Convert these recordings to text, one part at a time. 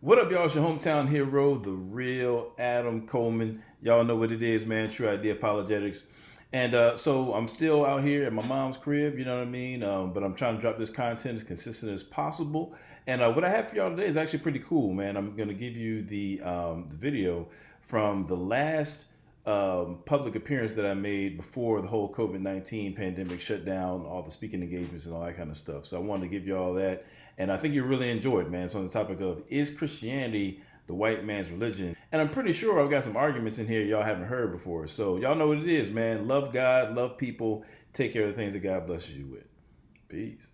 What up, y'all? It's your hometown hero, the real Adam Coleman. Y'all know what it is, man. Tru-ID apologetics. And so I'm still out here at my mom's crib, you know what I mean? But I'm trying to drop this content as consistent as possible. And what I have for y'all today is actually pretty cool, man. I'm going to give you the video from the last public appearance that I made before the whole COVID-19 pandemic shut down all the speaking engagements and all that kind of stuff. So I wanted to give you all that. And I think you really enjoyed, man. It's on the topic of, is Christianity the white man's religion? And I'm pretty sure I've got some arguments in here y'all haven't heard before. So y'all know what it is, man. Love God, love people, take care of the things that God blesses you with. Peace.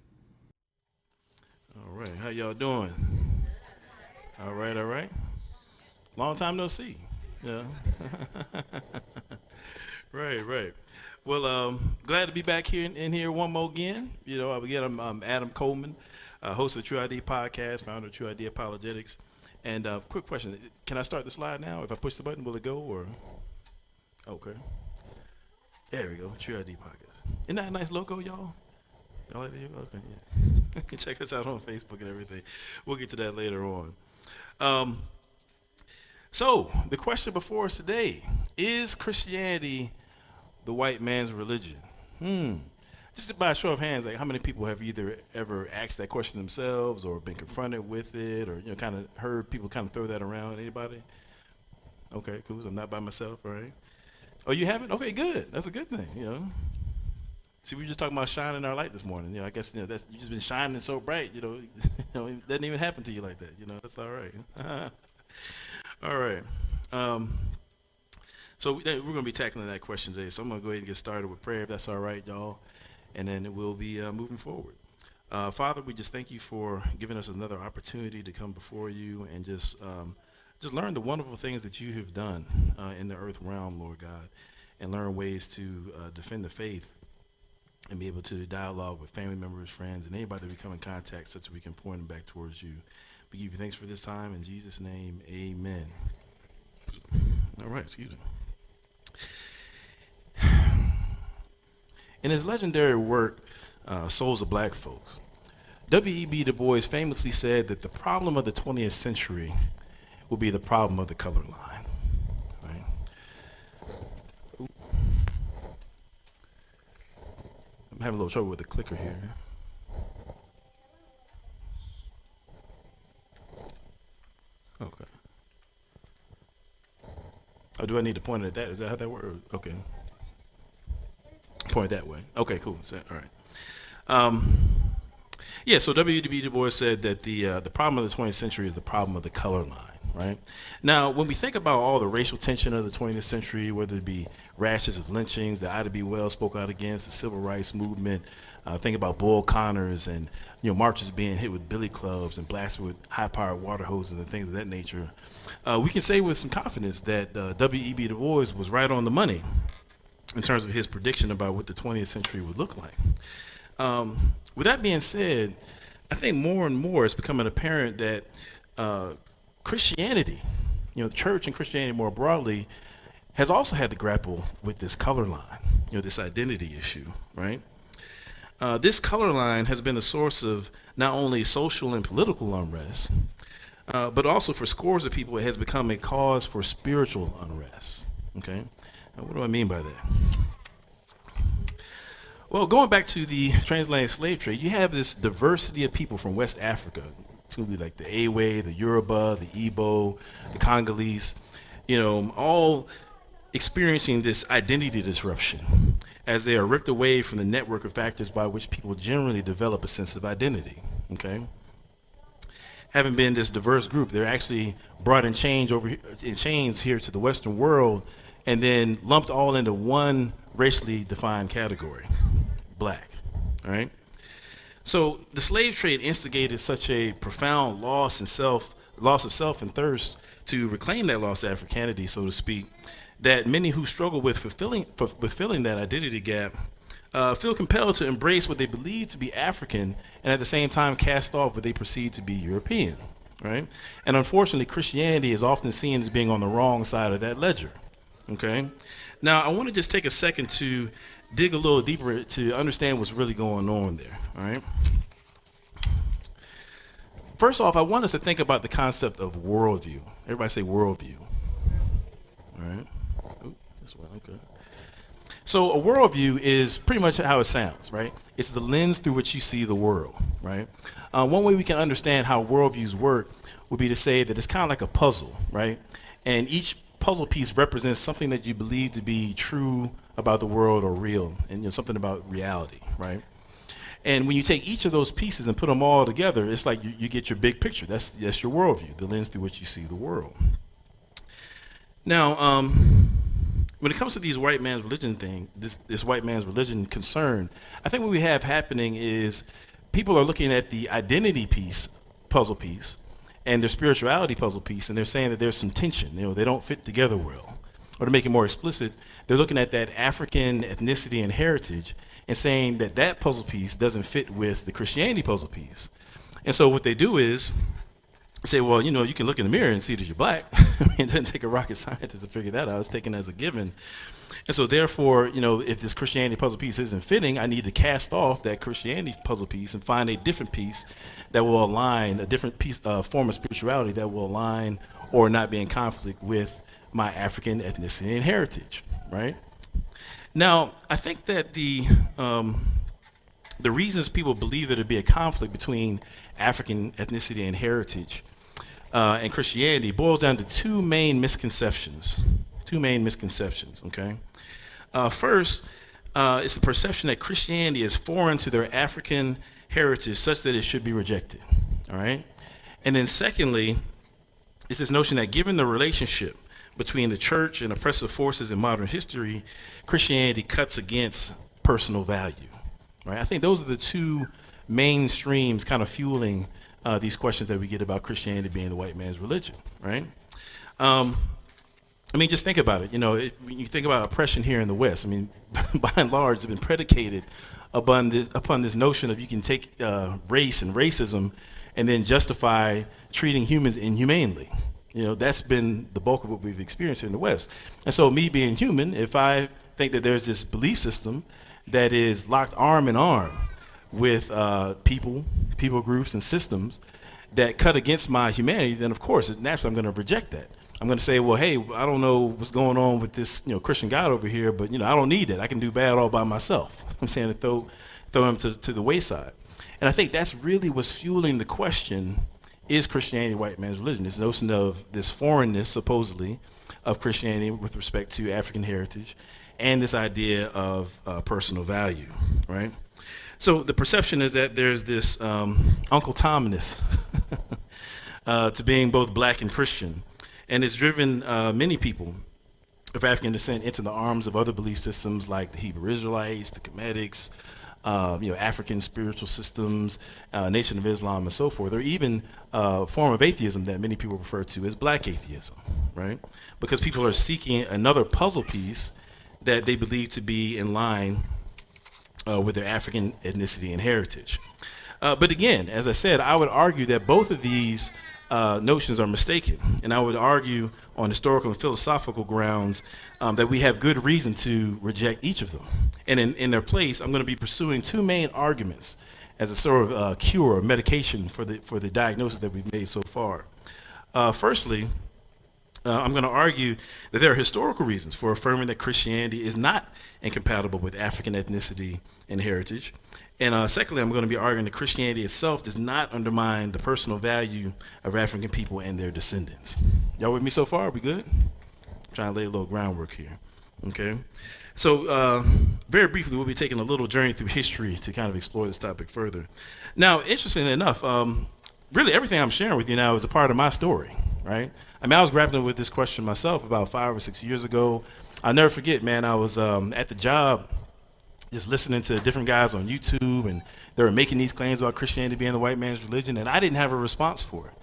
All right, how y'all doing? All right, all right. Long time no see. Yeah. Right, right. Well, glad to be back here in here one more again. You know, again, I'm Adam Coleman, host of the Tru-ID podcast, founder of Tru-ID Apologetics. And quick question: can I start the slide now? If I push the button, will it go? Or okay, there we go. Tru-ID podcast. Isn't that a nice logo, y'all? Y'all like that? Okay, yeah. Check us out on Facebook and everything. We'll get to that later on. So the question before us today: is Christianity the white man's religion? Just by a show of hands, like how many people have either ever asked that question themselves or been confronted with it, or kind of heard people kind of throw that around? Anybody? Okay, cool. So I'm not by myself, all right? Oh, you haven't? Okay, good. That's a good thing. See, we were just talking about shining our light this morning. I guess that's you just been shining so bright. It doesn't even happen to you like that. That's all right. All right. So we're going to be tackling that question today. So I'm going to go ahead and get started with prayer, if that's all right, y'all. And then we'll be moving forward. Father, we just thank you for giving us another opportunity to come before you and just learn the wonderful things that you have done in the earth realm, Lord God, and learn ways to defend the faith and be able to dialogue with family members, friends, and anybody that we come in contact such that we can point them back towards you. We give you thanks for this time. In Jesus' name, amen. All right, excuse me. In his legendary work, Souls of Black Folks, W.E.B. Du Bois famously said that the problem of the 20th century will be the problem of the color line. Right? I'm having a little trouble with the clicker here. Okay. Oh, do I need to point it at that? Is that how that works? Okay. Point that way. Okay, cool. So, all right. Yeah, so W.E.B. Du Bois said that the problem of the 20th century is the problem of the color line, right? Now, when we think about all the racial tension of the 20th century, whether it be rashes of lynchings that Ida B. Wells spoke out against, the civil rights movement, think about Bull Connors and marchers being hit with billy clubs and blasted with high-powered water hoses and things of that nature, we can say with some confidence that W.E.B. Du Bois was right on the money in terms of his prediction about what the 20th century would look like. With that being said, I think more and more it's becoming apparent that Christianity, the church and Christianity more broadly, has also had to grapple with this color line, this identity issue, right? This color line has been the source of not only social and political unrest, but also for scores of people, it has become a cause for spiritual unrest, okay? Now, what do I mean by that? Well, going back to the transatlantic slave trade, you have this diversity of people from West Africa, including like the Awe, the Yoruba, the Igbo, the Congolese, all experiencing this identity disruption as they are ripped away from the network of factors by which people generally develop a sense of identity, okay? Having been this diverse group, they're actually brought in chains here to the Western world and then lumped all into one racially defined category, black, all right? So the slave trade instigated such a profound loss of self and thirst to reclaim that lost Africanity, so to speak, that many who struggle with fulfilling that identity gap feel compelled to embrace what they believe to be African and at the same time cast off what they perceive to be European, right? And unfortunately, Christianity is often seen as being on the wrong side of that ledger. Okay. Now, I want to just take a second to dig a little deeper to understand what's really going on there. All right. first off, I want us to think about the concept of worldview. Everybody say worldview. All right. Ooh, this one, okay. So a worldview is pretty much how it sounds, right? It's the lens through which you see the world, right? One way we can understand how worldviews work would be to say that it's kind of like a puzzle, right? And each puzzle piece represents something that you believe to be true about the world or real, and something about reality, right? And when you take each of those pieces and put them all together, it's like you get your big picture. That's your worldview, the lens through which you see the world. Now, when it comes to these white man's religion thing, this white man's religion concern, I think what we have happening is people are looking at the identity puzzle piece, and their spirituality puzzle piece, and they're saying that there's some tension. They don't fit together well. Or to make it more explicit, they're looking at that African ethnicity and heritage and saying that that puzzle piece doesn't fit with the Christianity puzzle piece. And so what they do is say, well, you can look in the mirror and see that you're black. I mean, it doesn't take a rocket scientist to figure that out. It's taken as a given. And so therefore, if this Christianity puzzle piece isn't fitting, I need to cast off that Christianity puzzle piece and find a different piece that will align, a different piece, form of spirituality that will align or not be in conflict with my African ethnicity and heritage, right? Now, I think that the reasons people believe there to be a conflict between African ethnicity and heritage and Christianity boils down to two main misconceptions, okay? First, it's the perception that Christianity is foreign to their African heritage such that it should be rejected, all right? And then secondly, it's this notion that given the relationship between the church and oppressive forces in modern history, Christianity cuts against personal value, right? I think those are the two main streams kind of fueling these questions that we get about Christianity being the white man's religion, right? I mean, just think about it. When you think about oppression here in the West, I mean, by and large, it's been predicated upon this notion of you can take race and racism and then justify treating humans inhumanely. That's been the bulk of what we've experienced here in the West. And so me being human, if I think that there's this belief system that is locked arm in arm with people groups and systems that cut against my humanity, then of course, naturally I'm going to reject that. I'm going to say, well, hey, I don't know what's going on with this, Christian God over here, but I don't need that. I can do bad all by myself. I'm saying to throw him to the wayside. And I think that's really what's fueling the question: is Christianity white man's religion? This notion of this foreignness, supposedly, of Christianity with respect to African heritage, and this idea of personal value, right? So the perception is that there's this Uncle Tomness to being both black and Christian. And it's driven many people of African descent into the arms of other belief systems like the Hebrew Israelites, the Kemetics, African spiritual systems, Nation of Islam, and so forth, or even a form of atheism that many people refer to as black atheism, right? Because people are seeking another puzzle piece that they believe to be in line with their African ethnicity and heritage. But again, as I said, I would argue that both of these notions are mistaken. And I would argue on historical and philosophical grounds that we have good reason to reject each of them. And in their place, I'm going to be pursuing two main arguments as a sort of cure or medication for the diagnosis that we've made so far. Firstly, I'm going to argue that there are historical reasons for affirming that Christianity is not incompatible with African ethnicity and heritage. And secondly, I'm going to be arguing that Christianity itself does not undermine the personal value of African people and their descendants. Y'all with me so far? Are we good? I'm trying to lay a little groundwork here. Okay. So very briefly, we'll be taking a little journey through history to kind of explore this topic further. Now, interestingly enough, really everything I'm sharing with you now is a part of my story, right? I mean, I was grappling with this question myself about 5 or 6 years ago. I'll never forget, man, I was at the job just listening to different guys on YouTube, and they were making these claims about Christianity being the white man's religion, and I didn't have a response for it.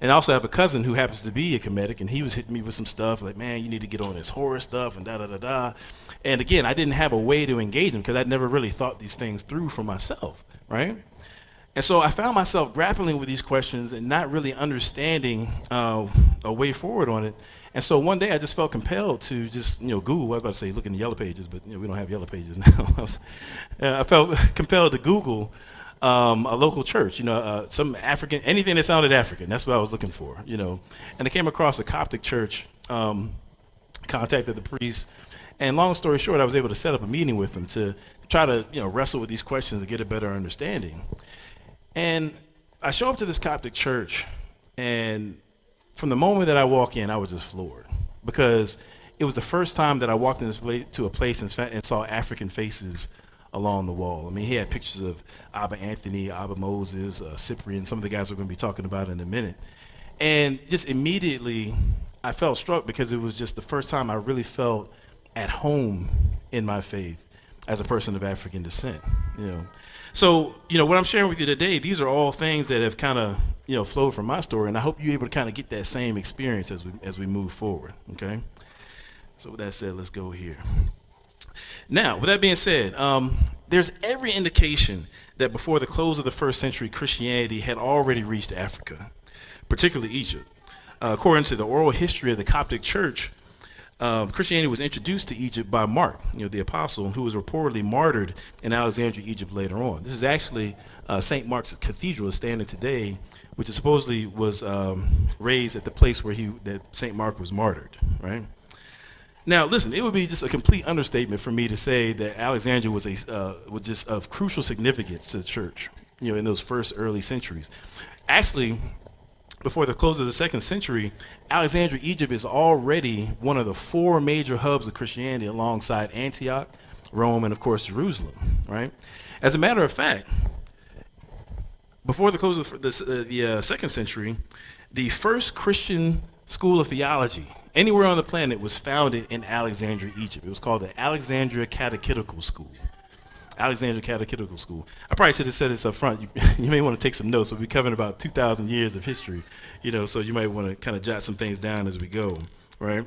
And I also have a cousin who happens to be a Kemetic, and he was hitting me with some stuff like, man, you need to get on this horror stuff and da-da-da-da. And again, I didn't have a way to engage him because I'd never really thought these things through for myself, right? And so I found myself grappling with these questions and not really understanding a way forward on it. And so one day I just felt compelled to just, Google. I was about to say look in the yellow pages, but we don't have yellow pages now. I felt compelled to Google a local church, some African, anything that sounded African. That's what I was looking for, And I came across a Coptic church, contacted the priest, and long story short, I was able to set up a meeting with them to try to, wrestle with these questions and get a better understanding. And I show up to this Coptic church, and from the moment that I walk in, I was just floored because it was the first time that I walked into a place and saw African faces along the wall. I mean, he had pictures of Abba Anthony, Abba Moses, Cyprian, some of the guys we're going to be talking about in a minute. And just immediately, I felt struck because it was just the first time I really felt at home in my faith as a person of African descent. So, what I'm sharing with you today, these are all things that have kind of, flowed from my story, and I hope you're able to kind of get that same experience as we move forward, okay? So with that said, let's go here. Now, with that being said, there's every indication that before the close of the first century, Christianity had already reached Africa, particularly Egypt. According to the oral history of the Coptic Church, Christianity was introduced to Egypt by Mark, the apostle, who was reportedly martyred in Alexandria, Egypt later on. This is actually St. Mark's Cathedral standing today, which is supposedly was raised at the place where that St. Mark was martyred, right? Now, listen, it would be just a complete understatement for me to say that Alexandria was just of crucial significance to the church, in those first early centuries. Actually, before the close of the second century, Alexandria, Egypt is already one of the four major hubs of Christianity alongside Antioch, Rome, and of course Jerusalem, right? As a matter of fact, before the close of the second century, the first Christian school of theology anywhere on the planet was founded in Alexandria, Egypt. It was called the Alexandria Catechetical School. Alexandria Catechetical School. I probably should have said this up front. You may want to take some notes. We'll be covering about 2,000 years of history, so you might want to kind of jot some things down as we go, right?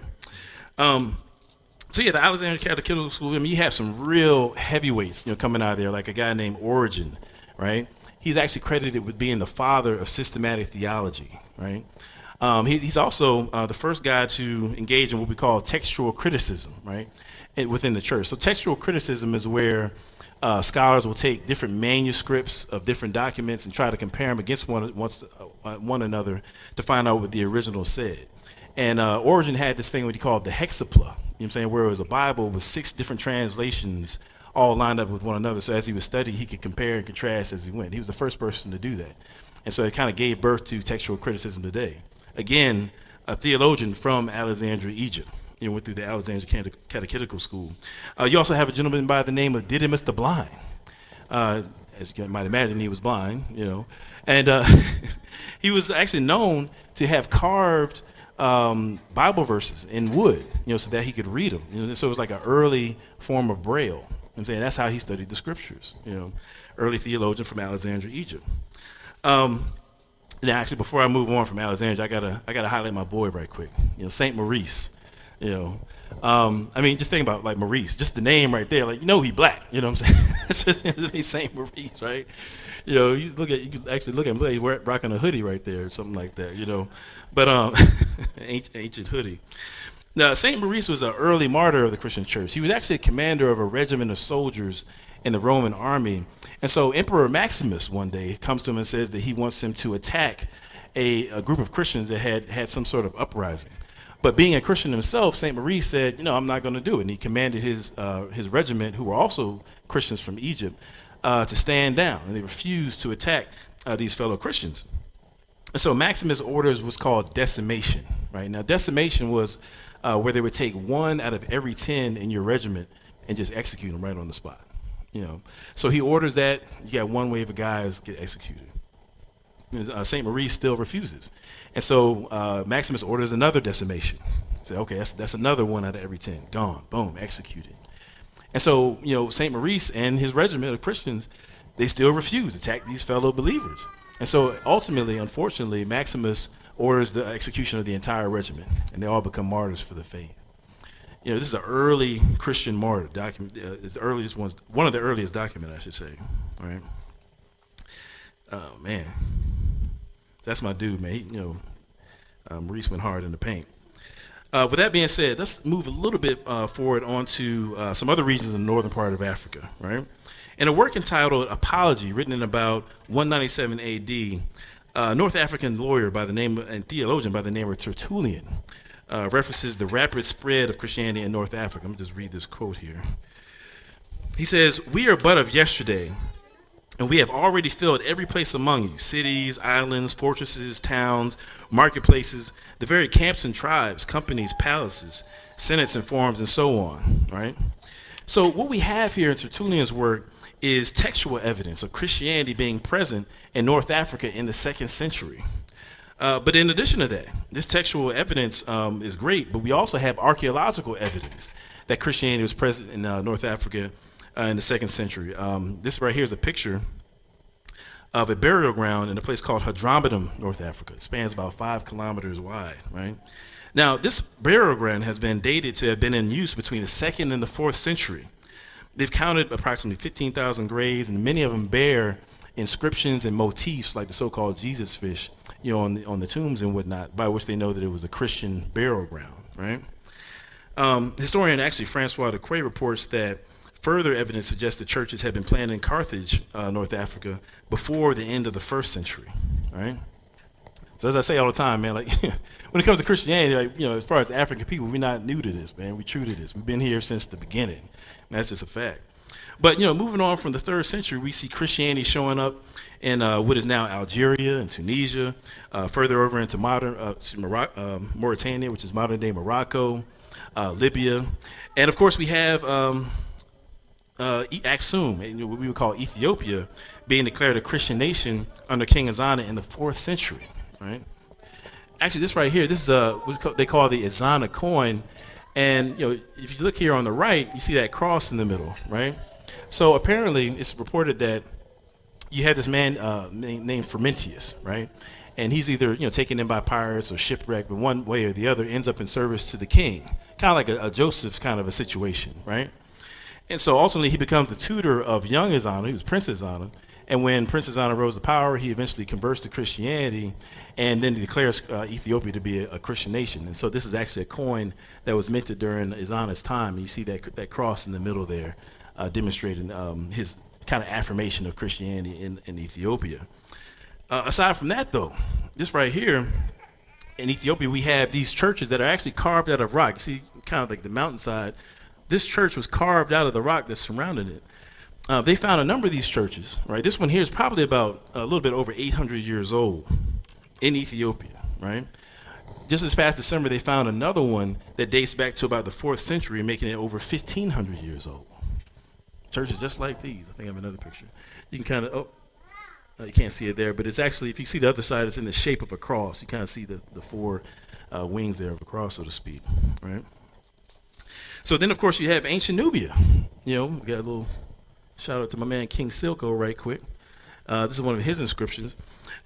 So yeah, the Alexandria Catechetical School, I mean, you have some real heavyweights, coming out of there, like a guy named Origen, right? He's actually credited with being the father of systematic theology, right? He's also the first guy to engage in what we call textual criticism, right, within the church. So textual criticism is where scholars will take different manuscripts of different documents and try to compare them against one another to find out what the original said. And Origen had this thing what he called the hexapla, where it was a Bible with 6 different translations all lined up with one another. So as he was studying, he could compare and contrast as he went. He was the first person to do that. And so it kind of gave birth to textual criticism today. Again, a theologian from Alexandria, Egypt, went through the Alexandria Catechetical School. You also have a gentleman by the name of Didymus the Blind. As you might imagine, he was blind, and he was actually known to have carved Bible verses in wood, so that he could read them. So it was like an early form of Braille. That's how he studied the scriptures. Early theologian from Alexandria, Egypt. Now, actually, before I move on from Alexandria, I gotta highlight my boy right quick. Saint Maurice. I mean, just think about like Maurice, just the name right there. Like, he black. You know what I'm saying? It's just Saint Maurice, right? You can actually look at him. Look, he's rocking a hoodie right there, or something like that. But ancient hoodie. Now, Saint Maurice was an early martyr of the Christian church. He was actually a commander of a regiment of soldiers in the Roman army. And so Emperor Maximus one day comes to him and says that he wants him to attack a group of Christians that had some sort of uprising. But being a Christian himself, St. Maurice said, I'm not going to do it. And he commanded his regiment, who were also Christians from Egypt, to stand down. And they refused to attack these fellow Christians. And so Maximus' orders was called decimation, right? Now, decimation was where they would take 1 out of every 10 in your regiment and just execute them right on the spot. So he orders that. You got one wave of guys get executed. St. Maurice still refuses. And so Maximus orders another decimation. Say, okay, that's another 1 out of every 10. Gone. Boom. Executed. And so, St. Maurice and his regiment of Christians, they still refuse to attack these fellow believers. And so ultimately, unfortunately, Maximus orders the execution of the entire regiment, and they all become martyrs for the faith. This is an early Christian martyr document. It's the earliest ones, one of the earliest documents, I should say. All right. Oh man, that's my dude, man. Maurice went hard in the paint. With that being said, let's move a little bit forward onto some other regions in the northern part of Africa, right? In a work entitled Apology, written in about 197 AD, a North African lawyer by the name and theologian by the name of Tertullian references the rapid spread of Christianity in North Africa. Let me just read this quote here. He says, "We are but of yesterday, and we have already filled every place among you, cities, islands, fortresses, towns, marketplaces, the very camps and tribes, companies, palaces, senates and forums, and so on." Right? So what we have here in Tertullian's work is textual evidence of Christianity being present in North Africa in the 2nd century. But in addition to that, this textual evidence is great, but we also have archaeological evidence that Christianity was present in North Africa in the 2nd century. This right here is a picture of a burial ground in a place called Hadramawet, North Africa. It spans about 5 kilometers wide, right? Now, this burial ground has been dated to have been in use between the 2nd and the 4th century. They've counted approximately 15,000 graves, and many of them bear inscriptions and motifs like the so-called Jesus fish, on the tombs and whatnot, by which they know that it was a Christian burial ground, right? Historian actually Francois de Quay reports that further evidence suggests that churches had been planted in Carthage, North Africa, before the end of the 1st century, right? So as I say all the time, man, like when it comes to Christianity, like, as far as African people, we're not new to this, man. We're true to this. We've been here since the beginning. And that's just a fact. But, moving on from the 3rd century, we see Christianity showing up in what is now Algeria and Tunisia, further over into modern Mauritania, which is modern-day Morocco, Libya. And, of course, we have Aksum, what we would call Ethiopia, being declared a Christian nation under King Azana in the 4th century. Right. Actually, this right here, this is what they call the Azana coin, and if you look here on the right, you see that cross in the middle, right? So apparently, it's reported that you have this man named Frumentius, right? And he's either taken in by pirates or shipwrecked, but one way or the other ends up in service to the king, kind of like a Joseph kind of a situation, right? And so ultimately, he becomes the tutor of young Azana, who's Prince Azana. And when Prince Azana rose to power, he eventually converts to Christianity, and then he declares Ethiopia to be a Christian nation. And so this is actually a coin that was minted during Azana's time. And you see that cross in the middle there, demonstrating his kind of affirmation of Christianity in Ethiopia. Aside from that, though, this right here, in Ethiopia, we have these churches that are actually carved out of rock. You see, kind of like the mountainside. This church was carved out of the rock that's surrounding it. They found a number of these churches, right? This one here is probably about a little bit over 800 years old in Ethiopia, right? Just this past December, they found another one that dates back to about the 4th century, making it over 1,500 years old. Churches just like these. I think I have another picture. You can kind of, you can't see it there, but it's actually, if you see the other side, it's in the shape of a cross. You kind of see the 4 wings there of a cross, so to speak, right? So then, of course, you have ancient Nubia. We got a little shout out to my man King Silko right quick. This is one of his inscriptions.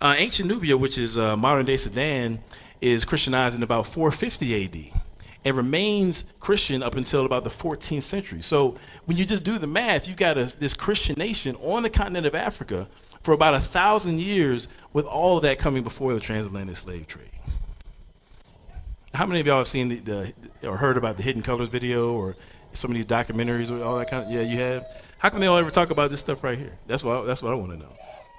Ancient Nubia, which is modern-day Sudan, is Christianized in about 450 AD and remains Christian up until about the 14th century. So when you just do the math, you've got this Christian nation on the continent of Africa for about 1,000 years, with all of that coming before the transatlantic slave trade. How many of y'all have seen or heard about the Hidden Colors video or some of these documentaries or all that kind of? Yeah, you have. How come they don't ever talk about this stuff right here? That's what I want to know.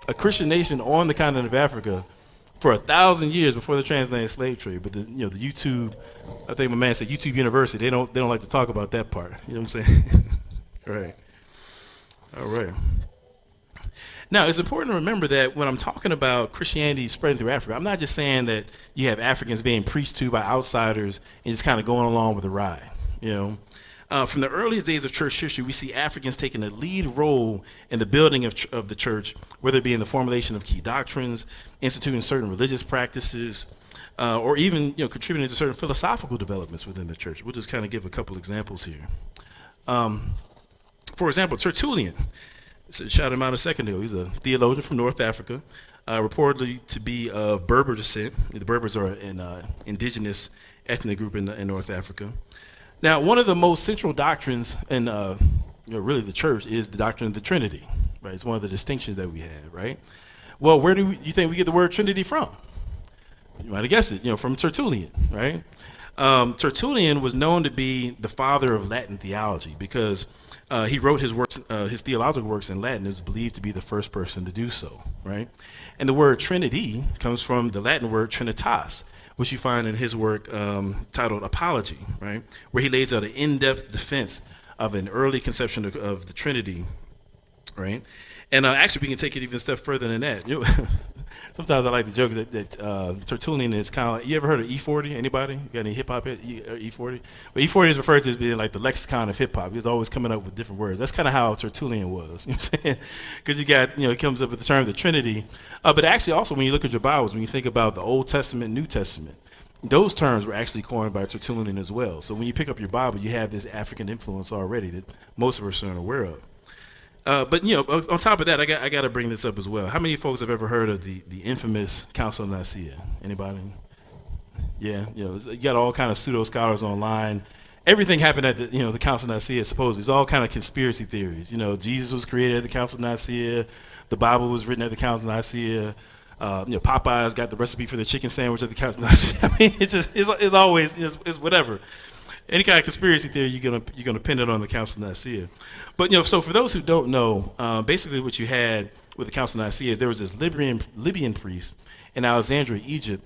A Christian nation on the continent of Africa for 1,000 years before the transatlantic slave trade. But the YouTube, I think my man said YouTube University. They don't like to talk about that part. You know what I'm saying? Right. All right. Now, it's important to remember that when I'm talking about Christianity spreading through Africa, I'm not just saying that you have Africans being preached to by outsiders and just kind of going along with the ride. From the earliest days of church history, we see Africans taking a lead role in the building of the church, whether it be in the formulation of key doctrines, instituting certain religious practices, or even contributing to certain philosophical developments within the church. We'll just kind of give a couple examples here. For example, Tertullian. Shout him out a second ago. He's a theologian from North Africa, reportedly to be of Berber descent. The Berbers are an indigenous ethnic group in North Africa. Now, one of the most central doctrines in really the church is the doctrine of the Trinity. Right, it's one of the distinctions that we have. Right. Well, where do you think we get the word Trinity from? You might have guessed it. From Tertullian. Right. Tertullian was known to be the father of Latin theology because he wrote his works, his theological works in Latin. It was believed to be the first person to do so, right? And the word Trinity comes from the Latin word Trinitas, which you find in his work titled Apology, right? Where he lays out an in-depth defense of an early conception of the Trinity, right? And actually, we can take it even a step further than that. Sometimes I like to joke that Tertullian is kind of like, you ever heard of E40? Anybody? You got any hip hop E40? Well, E40 is referred to as being like the lexicon of hip hop. He's always coming up with different words. That's kind of how Tertullian was. You know what I'm saying? Because you got, he comes up with the term the Trinity. But actually, also, when you look at your Bibles, when you think about the Old Testament, New Testament, those terms were actually coined by Tertullian as well. So when you pick up your Bible, you have this African influence already that most of us aren't aware of. But on top of that, I got to bring this up as well. How many folks have ever heard of the infamous Council of Nicaea? Anybody? Yeah, you got all kind of pseudo scholars online. Everything happened at the Council of Nicaea. Supposedly, it's all kind of conspiracy theories. Jesus was created at the Council of Nicaea. The Bible was written at the Council of Nicaea. Popeyes got the recipe for the chicken sandwich at the Council of Nicaea. I mean, it's always whatever. Any kind of conspiracy theory, you're gonna pin it on the Council of Nicaea. But so for those who don't know, basically what you had with the Council of Nicaea is there was this Libyan priest in Alexandria, Egypt,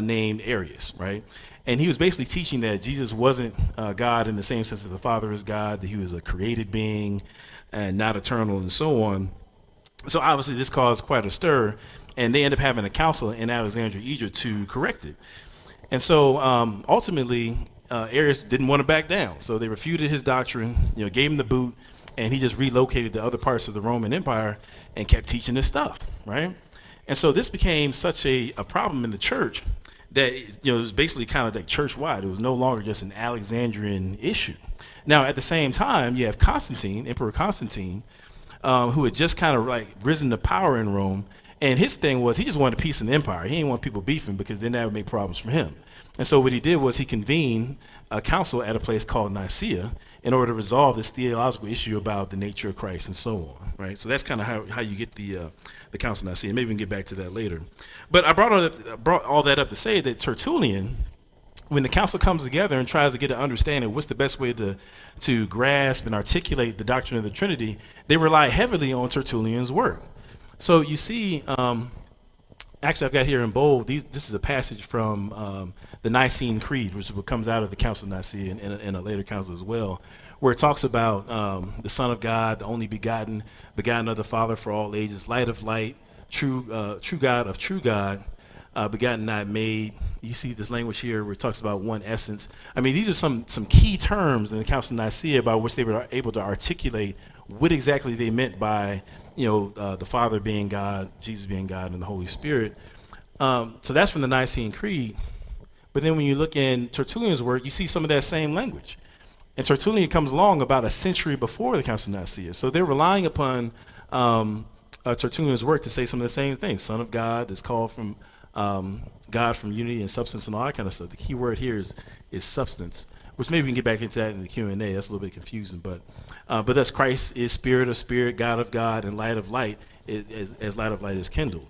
named Arius, right? And he was basically teaching that Jesus wasn't God in the same sense that the Father is God, that he was a created being and not eternal, and so on. So obviously this caused quite a stir, and they ended up having a council in Alexandria, Egypt, to correct it. And so ultimately, Arius didn't want to back down, so they refuted his doctrine, gave him the boot, and he just relocated to other parts of the Roman Empire and kept teaching this stuff, right? And so this became such a problem in the church that it was basically kind of like church-wide. It was no longer just an Alexandrian issue. Now, at the same time, you have Constantine, Emperor Constantine, who had just kind of like risen to power in Rome, and his thing was he just wanted peace in the empire. He didn't want people beefing because then that would make problems for him. And so what he did was he convened a council at a place called Nicaea in order to resolve this theological issue about the nature of Christ and so on, right? So that's kind of how you get the council of Nicaea. Maybe we can get back to that later. But I brought all that up to say that Tertullian, when the council comes together and tries to get an understanding of what's the best way to grasp and articulate the doctrine of the Trinity, they rely heavily on Tertullian's work. So you see, actually I've got here in bold, this is a passage from the Nicene Creed, which comes out of the Council of Nicaea and a later council as well, where it talks about the Son of God, the only begotten of the Father for all ages, light of light, true God of true God, begotten not made. You see this language here where it talks about one essence. I mean, these are some key terms in the Council of Nicaea by which they were able to articulate what exactly they meant by the Father being God, Jesus being God, and the Holy Spirit. So that's from the Nicene Creed. But then when you look in Tertullian's work, you see some of that same language. And Tertullian comes along about a century before the Council of Nicaea. So they're relying upon Tertullian's work to say some of the same things. Son of God is called from God from unity and substance and all that kind of stuff. The key word here is substance, which maybe we can get back into that in the Q&A. That's a little bit confusing, but thus Christ is spirit of spirit, God of God, and light of light, as light of light is kindled.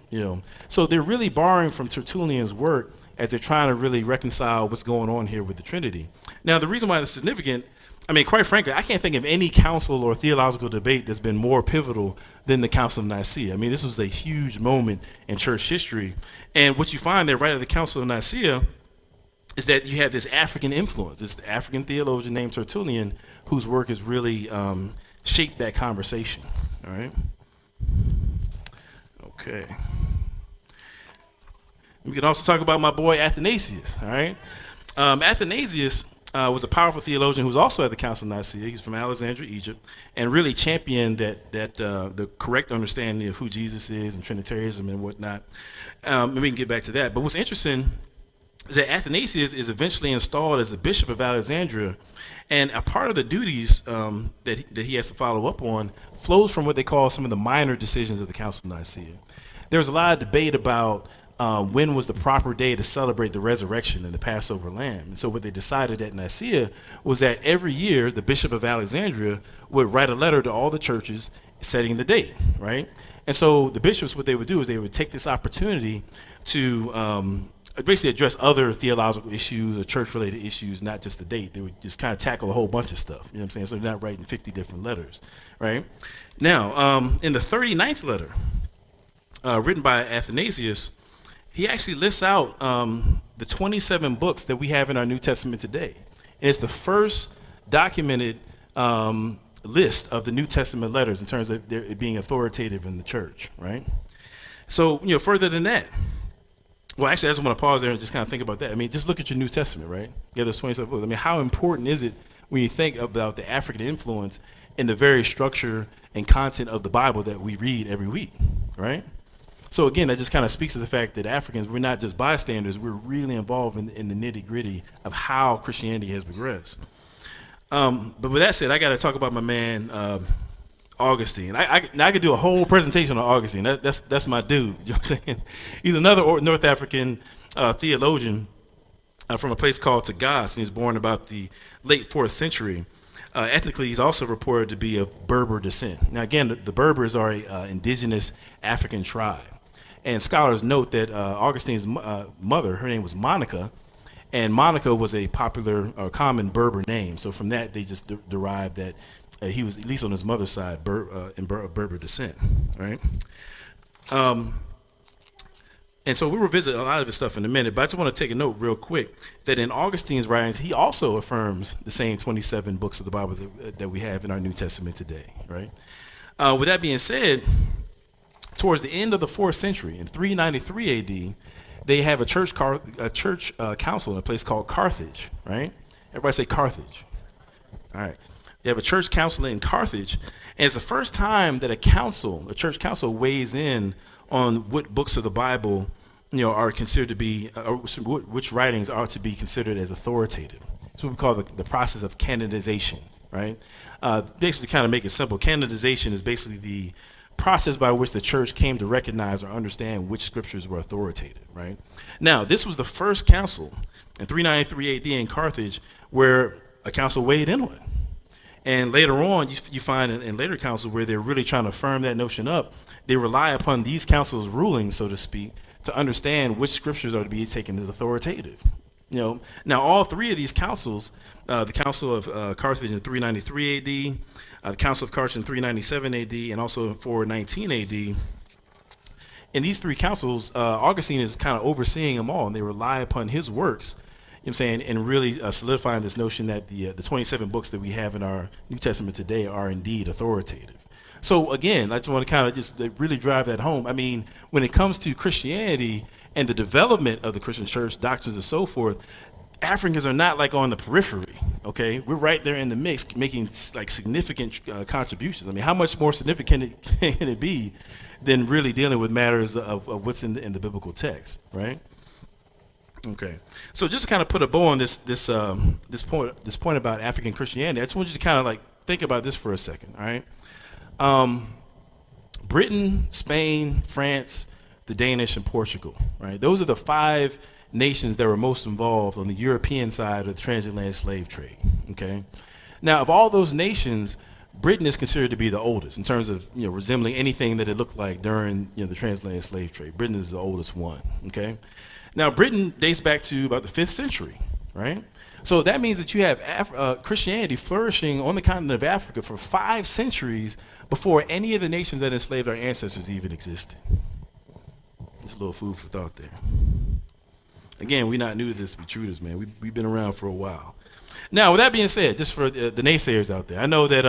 So they're really borrowing from Tertullian's work as they're trying to really reconcile what's going on here with the Trinity. Now, the reason why it's significant, I mean, quite frankly, I can't think of any council or theological debate that's been more pivotal than the Council of Nicaea. I mean, this was a huge moment in church history, and what you find there right at the Council of Nicaea is that you have this African influence, this African theologian named Tertullian, whose work has really shaped that conversation. All right. Okay. We can also talk about my boy Athanasius. All right. Athanasius was a powerful theologian who was also at the Council of Nicaea. He's from Alexandria, Egypt, and really championed that the correct understanding of who Jesus is and Trinitarianism and whatnot. And we can get back to that. But what's interesting is that Athanasius is eventually installed as a bishop of Alexandria, and a part of the duties that he has to follow up on flows from what they call some of the minor decisions of the Council of Nicaea. There was a lot of debate about when was the proper day to celebrate the resurrection and the Passover lamb. And so what they decided at Nicaea was that every year the bishop of Alexandria would write a letter to all the churches setting the date, right? And so the bishops, what they would do is they would take this opportunity to basically address other theological issues or church-related issues, not just the date. They would just kind of tackle a whole bunch of stuff. You know what I'm saying? So they're not writing 50 different letters, right? Now, in the 39th letter, written by Athanasius, he actually lists out the 27 books that we have in our New Testament today. And it's the first documented list of the New Testament letters in terms of it being authoritative in the church, right? So, further than that, well, actually, I just want to pause there and just kind of think about that. I mean, just look at your New Testament, right? Yeah, there's 27 books. I mean, how important is it when you think about the African influence in the very structure and content of the Bible that we read every week, right? So again, that just kind of speaks to the fact that Africans, we're not just bystanders, we're really involved in the nitty gritty of how Christianity has progressed. But with that said, I got to talk about my man, Augustine. I could do a whole presentation on Augustine. That's my dude. You know what I'm saying? He's another North African theologian from a place called Tagas, and he's born about the late 4th century. Ethnically, he's also reported to be of Berber descent. Now, again, the Berbers are an indigenous African tribe. And scholars note that Augustine's mother, her name was Monica, and Monica was a popular or common Berber name. So from that, they just derived that he was, at least on his mother's side, Berber descent, right? And so we'll revisit a lot of his stuff in a minute, but I just want to take a note real quick that in Augustine's writings, he also affirms the same 27 books of the Bible that we have in our New Testament today, right? With that being said, towards the end of the 4th century, in 393 AD, they have a church council in a place called Carthage, right? Everybody say Carthage. All right. They have a church council in Carthage, and it's the first time that a church council weighs in on what books of the Bible, are considered to be, which writings are to be considered as authoritative. It's what we call the process of canonization, right? Basically, to kind of make it simple, canonization is basically the process by which the church came to recognize or understand which scriptures were authoritative, right? Now, this was the first council in 393 AD in Carthage where a council weighed in on it. And later on, you find in later councils where they're really trying to firm that notion up, they rely upon these councils' rulings, so to speak, to understand which scriptures are to be taken as authoritative. Now all three of these councils, the Council of Carthage in 393 AD, the Council of Carthage in 397 AD, and also in 419 AD, in these three councils, Augustine is kind of overseeing them all, and they rely upon his works, you know what I'm saying, and really solidifying this notion that the 27 books that we have in our New Testament today are indeed authoritative. So again, I just want to kind of just really drive that home. I mean, when it comes to Christianity and the development of the Christian church, doctrines and so forth, Africans are not like on the periphery, okay? We're right there in the mix, making like significant contributions. I mean, how much more significant can it be than really dealing with matters of what's in the biblical text, right? Okay, so just to kind of put a bow on this point about African Christianity, I just want you to kind of like think about this for a second, all right? Britain, Spain, France, the Danish, and Portugal, right? Those are the 5 nations that were most involved on the European side of the transatlantic slave trade, okay? Now, of all those nations, Britain is considered to be the oldest in terms of, resembling anything that it looked like during, the transatlantic slave trade. Britain is the oldest one, okay? Now, Britain dates back to about the 5th century, right? So that means that you have Christianity flourishing on the continent of Africa for 5 centuries before any of the nations that enslaved our ancestors even existed. Just a little food for thought there. Again, we're not new to this, intruders, man. We've been around for a while. Now, with that being said, just for the naysayers out there, I know that,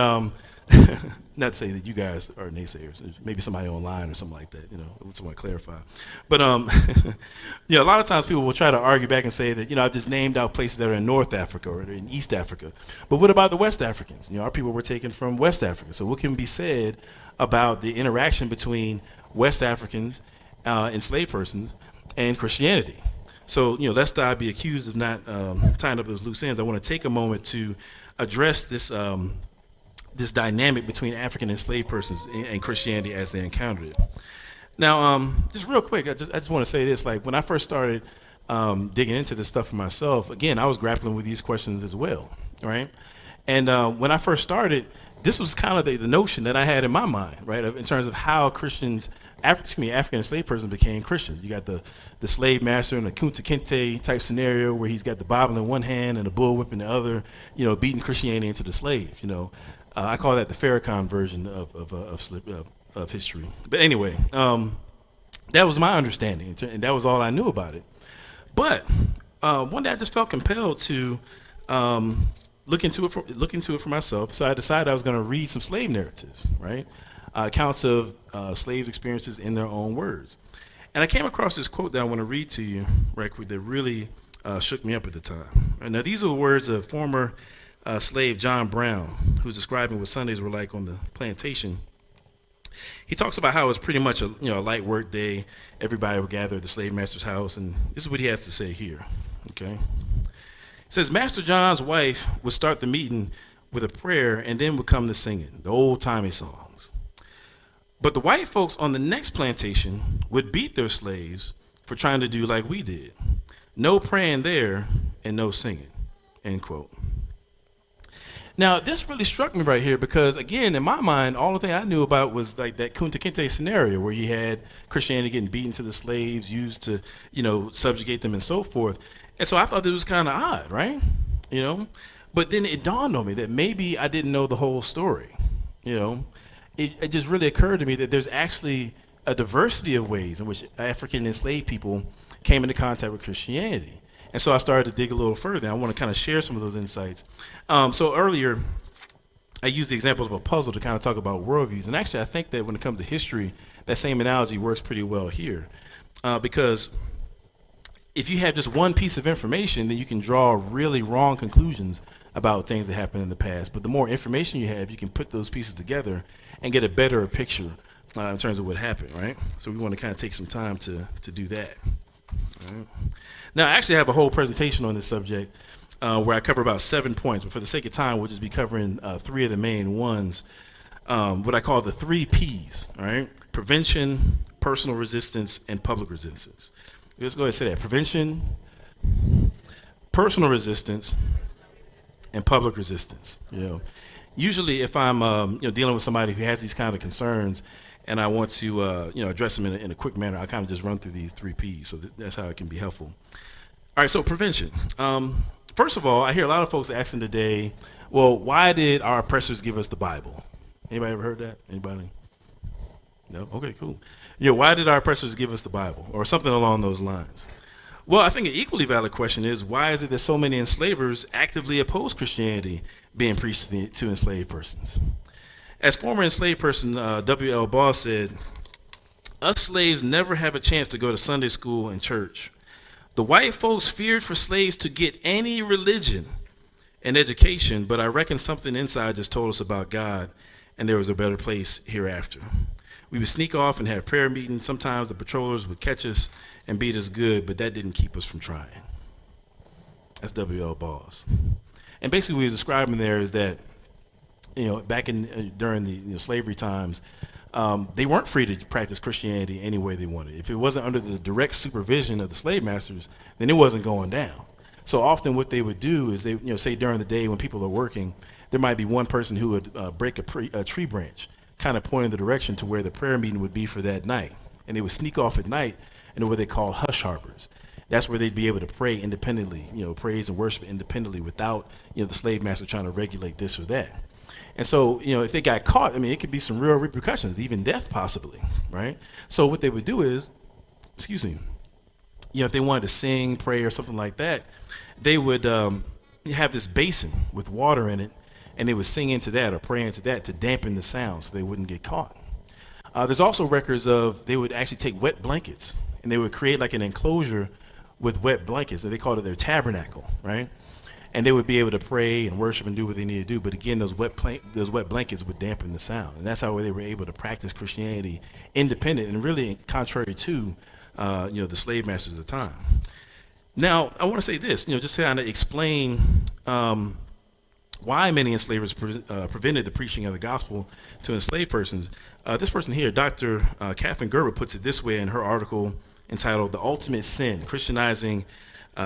not to say that you guys are naysayers, maybe somebody online or something like that, I just want to clarify. But, a lot of times people will try to argue back and say that, I've just named out places that are in North Africa or in East Africa. But what about the West Africans? Our people were taken from West Africa. So what can be said about the interaction between West Africans, enslaved persons, and Christianity? So, lest I be accused of not tying up those loose ends, I want to take a moment to address this this dynamic between African enslaved persons and Christianity as they encountered it. Now, just real quick, I just want to say this. Like, when I first started digging into this stuff for myself, again, I was grappling with these questions as well, right? And when I first started, this was kind of the notion that I had in my mind, right, in terms of how Christians, African enslaved persons became Christians. You got the slave master in a Kunta Kinte type scenario where he's got the Bible in one hand and a bullwhip in the other, beating Christianity into the slave. I call that the Farrakhan version of history. But anyway, that was my understanding, and that was all I knew about it. But one day I just felt compelled to look into it for myself. So I decided I was going to read some slave narratives, right? Accounts of slaves' experiences in their own words. And I came across this quote that I want to read to you right quick that really shook me up at the time. And now these are the words of former slave John Brown, who's describing what Sundays were like on the plantation. He talks about how it was pretty much a light work day. Everybody would gather at the slave master's house, and this is what he has to say here. Okay. It says, Master John's wife would start the meeting with a prayer and then would come the singing, the old-timey songs. But the white folks on the next plantation would beat their slaves for trying to do like we did. No praying there and no singing, end quote. Now, this really struck me right here because, again, in my mind, all the thing I knew about was like that Kunta Kinte scenario where you had Christianity getting beaten to the slaves, used to, subjugate them and so forth. And so I thought this was kind of odd, right? But then it dawned on me that maybe I didn't know the whole story. It just really occurred to me that there's actually a diversity of ways in which African enslaved people came into contact with Christianity. And so I started to dig a little further. I want to kind of share some of those insights. So earlier, I used the example of a puzzle to kind of talk about worldviews. And actually, I think that when it comes to history, that same analogy works pretty well here. Because if you have just one piece of information, then you can draw really wrong conclusions about things that happened in the past. But the more information you have, you can put those pieces together and get a better picture in terms of what happened, right? So we want to kind of take some time to do that. All right. Now, I actually have a whole presentation on this subject where I cover about 7 points, but for the sake of time, we'll just be covering 3 of the main ones, what I call the 3 Ps, all right? Prevention, personal resistance, and public resistance. Let's go ahead and say that. Prevention, personal resistance, and public resistance. Usually if I'm dealing with somebody who has these kind of concerns and I want to address them in a quick manner, I kind of just run through these 3 Ps, so that's how it can be helpful. All right, so prevention. First of all, I hear a lot of folks asking today, well, why did our oppressors give us the Bible? Anybody ever heard that? Anybody? No? Okay, cool. Why did our oppressors give us the Bible? Or something along those lines. Well, I think an equally valid question is, why is it that so many enslavers actively oppose Christianity being preached to enslaved persons? As former enslaved person W.L. Boss said, us slaves never have a chance to go to Sunday school and church. The white folks feared for slaves to get any religion and education, but I reckon something inside just told us about God and there was a better place hereafter. We would sneak off and have prayer meetings. Sometimes the patrollers would catch us and beat us good, but that didn't keep us from trying. That's W.L. Boss. And basically what he's describing there is that, back during the slavery times, they weren't free to practice Christianity any way they wanted. If it wasn't under the direct supervision of the slave masters, then it wasn't going down. So often what they would do is they, say during the day when people are working, there might be one person who would break a tree branch, kind of pointing the direction to where the prayer meeting would be for that night. And they would sneak off at night into what they call hush harbors. That's where they'd be able to pray independently, praise and worship independently without, the slave master trying to regulate this or that. And so, if they got caught, it could be some real repercussions, even death possibly, right? So what they would do is, if they wanted to sing, pray, or something like that, they would have this basin with water in it, and they would sing into that or pray into that to dampen the sound so they wouldn't get caught. There's also records of they would actually take wet blankets, and they would create like an enclosure with wet blankets, and they called it their tabernacle, right? And they would be able to pray and worship and do what they needed to do. But again, those wet blankets would dampen the sound. And that's how they were able to practice Christianity independent and really contrary to, the slave masters of the time. Now, I want to say this, just to kind of explain why many enslavers prevented the preaching of the gospel to enslaved persons. This person here, Dr. Catherine Gerber, puts it this way in her article entitled "The Ultimate Sin: Christianizing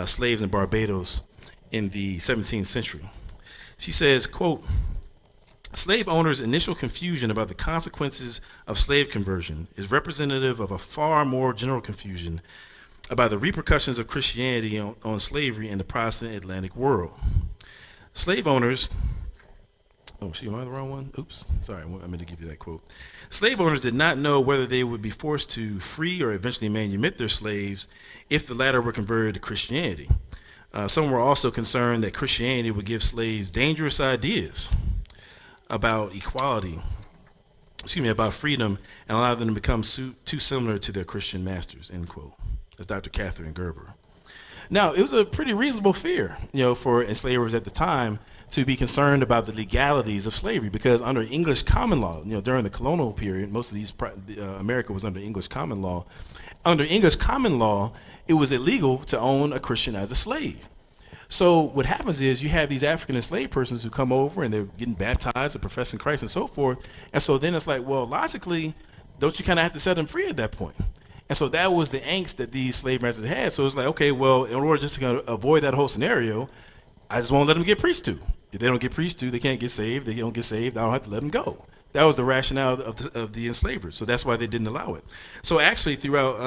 Slaves in Barbados in the 17th Century." She says, quote, slave owners' initial confusion about the consequences of slave conversion is representative of a far more general confusion about the repercussions of Christianity on slavery in the Protestant Atlantic world. Slave owners, am I the wrong one? Oops, sorry, I meant to give you that quote. Slave owners did not know whether they would be forced to free or eventually manumit their slaves if the latter were converted to Christianity. Some were also concerned that Christianity would give slaves dangerous ideas about equality, about freedom, and allow them to become too similar to their Christian masters, end quote. That's Dr. Catherine Gerber. Now, it was a pretty reasonable fear, for enslavers at the time to be concerned about the legalities of slavery, because under English common law, during the colonial period, most of America was under English common law. Under English common law, it was illegal to own a Christian as a slave. So what happens is you have these African enslaved persons who come over and they're getting baptized and professing Christ and so forth. And so then it's like, well, logically, don't you kind of have to set them free at that point? And so that was the angst that these slave masters had. So it's like, okay, well, in order just to avoid that whole scenario, I just won't let them get preached to. If they don't get preached to, they can't get saved. They don't get saved, I don't have to let them go. That was the rationale of the enslavers. So that's why they didn't allow it. So actually throughout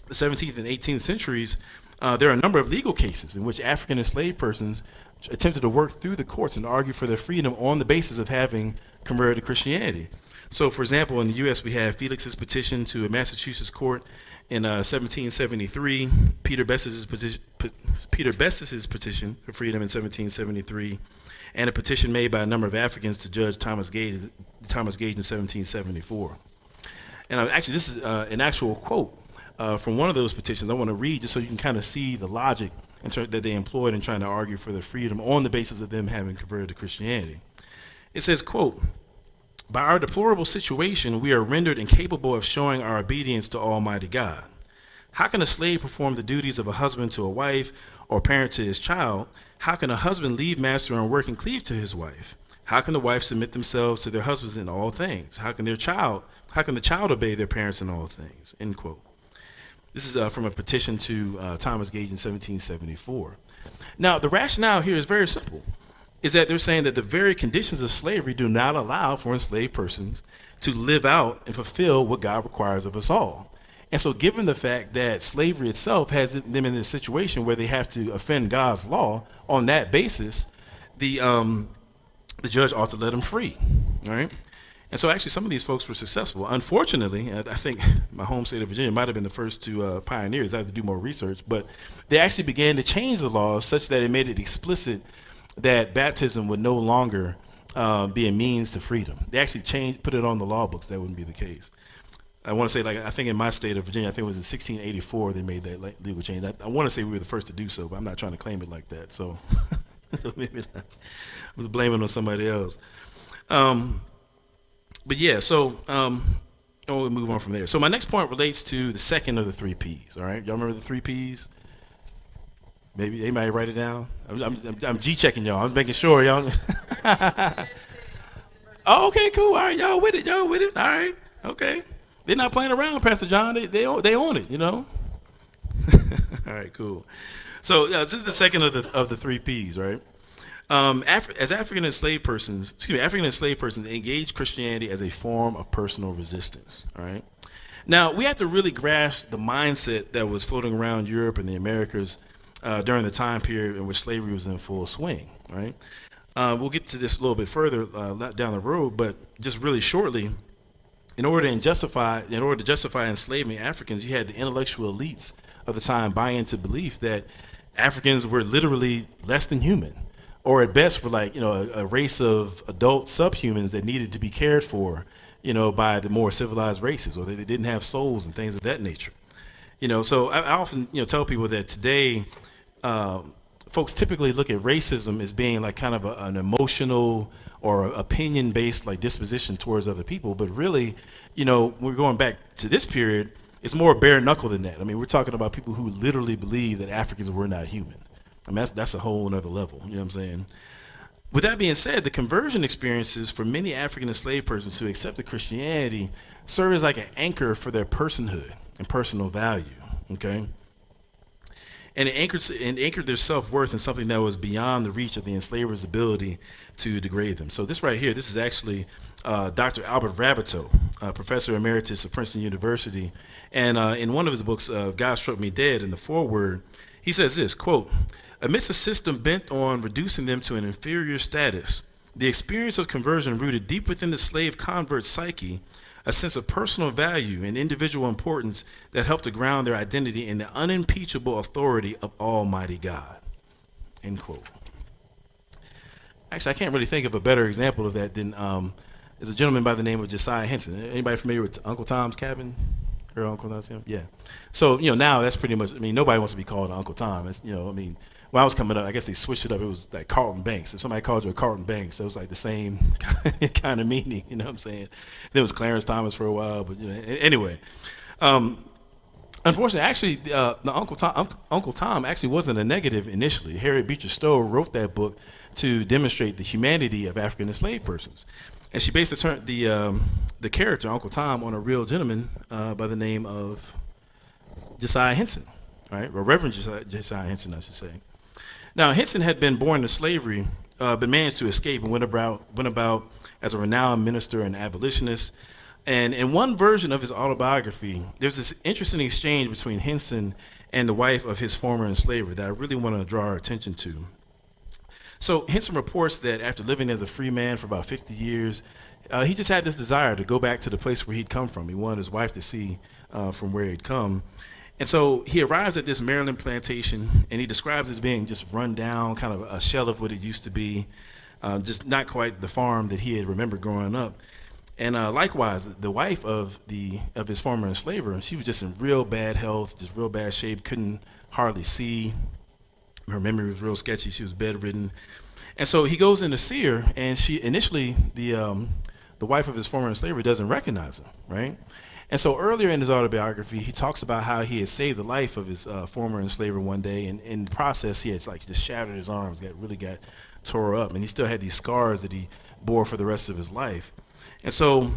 the 17th and 18th centuries, there are a number of legal cases in which African enslaved persons attempted to work through the courts and argue for their freedom on the basis of having converted to Christianity. So, for example, in the U.S., we have Felix's petition to a Massachusetts court in 1773, Peter Best's petition for freedom in 1773, and a petition made by a number of Africans to Judge Thomas Gage in 1774. And actually, this is an actual quote from one of those petitions I want to read just so you can kind of see the logic that they employed in trying to argue for their freedom on the basis of them having converted to Christianity. It says, quote, by our deplorable situation, we are rendered incapable of showing our obedience to Almighty God. How can a slave perform the duties of a husband to a wife or parent to his child? How can a husband leave master and work and cleave to his wife? How can the wife submit themselves to their husbands in all things? How can the child obey their parents in all things? End quote. This is from a petition to Thomas Gage in 1774. Now, the rationale here is very simple. Is that they're saying that the very conditions of slavery do not allow for enslaved persons to live out and fulfill what God requires of us all. And so given the fact that slavery itself has them in this situation where they have to offend God's law, on that basis, the judge ought to let them free, all right? And so actually some of these folks were successful. Unfortunately, I think my home state of Virginia might have been the first to pioneers. I have to do more research, but they actually began to change the laws such that it made it explicit that baptism would no longer be a means to freedom. They actually put it on the law books. That wouldn't be the case. I want to say, I think in my state of Virginia, I think it was in 1684 they made that legal change. I want to say we were the first to do so, but I'm not trying to claim it like that. So, maybe I was blaming on somebody else. But yeah, so we'll move on from there. So my next point relates to the second of the three P's. All right, y'all remember the three P's? Maybe anybody write it down. I'm G-checking y'all. I'm making sure y'all. Oh, okay, cool. All right, y'all with it. All right, okay. They're not playing around, Pastor John. They own it. All right, cool. So this is the second of the three P's, right? As African enslaved persons engage Christianity as a form of personal resistance. All right. Now we have to really grasp the mindset that was floating around Europe and the Americas during the time period in which slavery was in full swing, right? We'll get to this a little bit further down the road, but just really shortly, in order to justify enslaving Africans, you had the intellectual elites of the time buy into belief that Africans were literally less than human, or at best were a race of adult subhumans that needed to be cared for, by the more civilized races, or they didn't have souls and things of that nature. So I often tell people that today folks typically look at racism as being like kind of an emotional or opinion-based disposition towards other people, but really, we're going back to this period. It's more bare knuckle than that. I mean, we're talking about people who literally believe that Africans were not human. I mean, that's a whole other level. You know what I'm saying? With that being said, the conversion experiences for many African enslaved persons who accepted Christianity serve as like an anchor for their personhood and personal value. Okay. and it anchored their self-worth in something that was beyond the reach of the enslaver's ability to degrade them. So this right here, this is actually Dr. Albert Rabbitoe, professor emeritus of Princeton University, and in one of his books, God Struck Me Dead, in the foreword, he says this, quote, amidst a system bent on reducing them to an inferior status, the experience of conversion rooted deep within the slave convert's psyche a sense of personal value and individual importance that helped to ground their identity in the unimpeachable authority of Almighty God. End quote. Actually, I can't really think of a better example of that than there's a gentleman by the name of Josiah Henson. Anybody familiar with Uncle Tom's Cabin? Heard of Uncle Tom's Cabin? Yeah. So, now that's pretty much, nobody wants to be called Uncle Tom. It's, when I was coming up, I guess they switched it up. It was like Carlton Banks. If somebody called you a Carlton Banks, it was like the same kind of meaning, you know what I'm saying? There was Clarence Thomas for a while, but anyway. Unfortunately, actually, the Uncle Tom actually wasn't a negative initially. Harriet Beecher Stowe wrote that book to demonstrate the humanity of African enslaved persons. And she based the character, Uncle Tom, on a real gentleman by the name of Josiah Henson, right? Or Reverend Josiah Henson, I should say. Now, Henson had been born into slavery, but managed to escape and went about as a renowned minister and abolitionist. And in one version of his autobiography, there's this interesting exchange between Henson and the wife of his former enslaver that I really want to draw our attention to. So Henson reports that after living as a free man for about 50 years, he just had this desire to go back to the place where he'd come from. He wanted his wife to see from where he'd come. And so he arrives at this Maryland plantation, and he describes it as being just run down, kind of a shell of what it used to be, just not quite the farm that he had remembered growing up. And likewise, the wife of his former enslaver, she was just in real bad health, just real bad shape, couldn't hardly see. Her memory was real sketchy. She was bedridden. And so he goes in to see her, and she initially, the wife of his former enslaver doesn't recognize him, right? And so earlier in his autobiography, he talks about how he had saved the life of his former enslaver one day, and in the process, he had just shattered his arms, got tore up, and he still had these scars that he bore for the rest of his life. And so,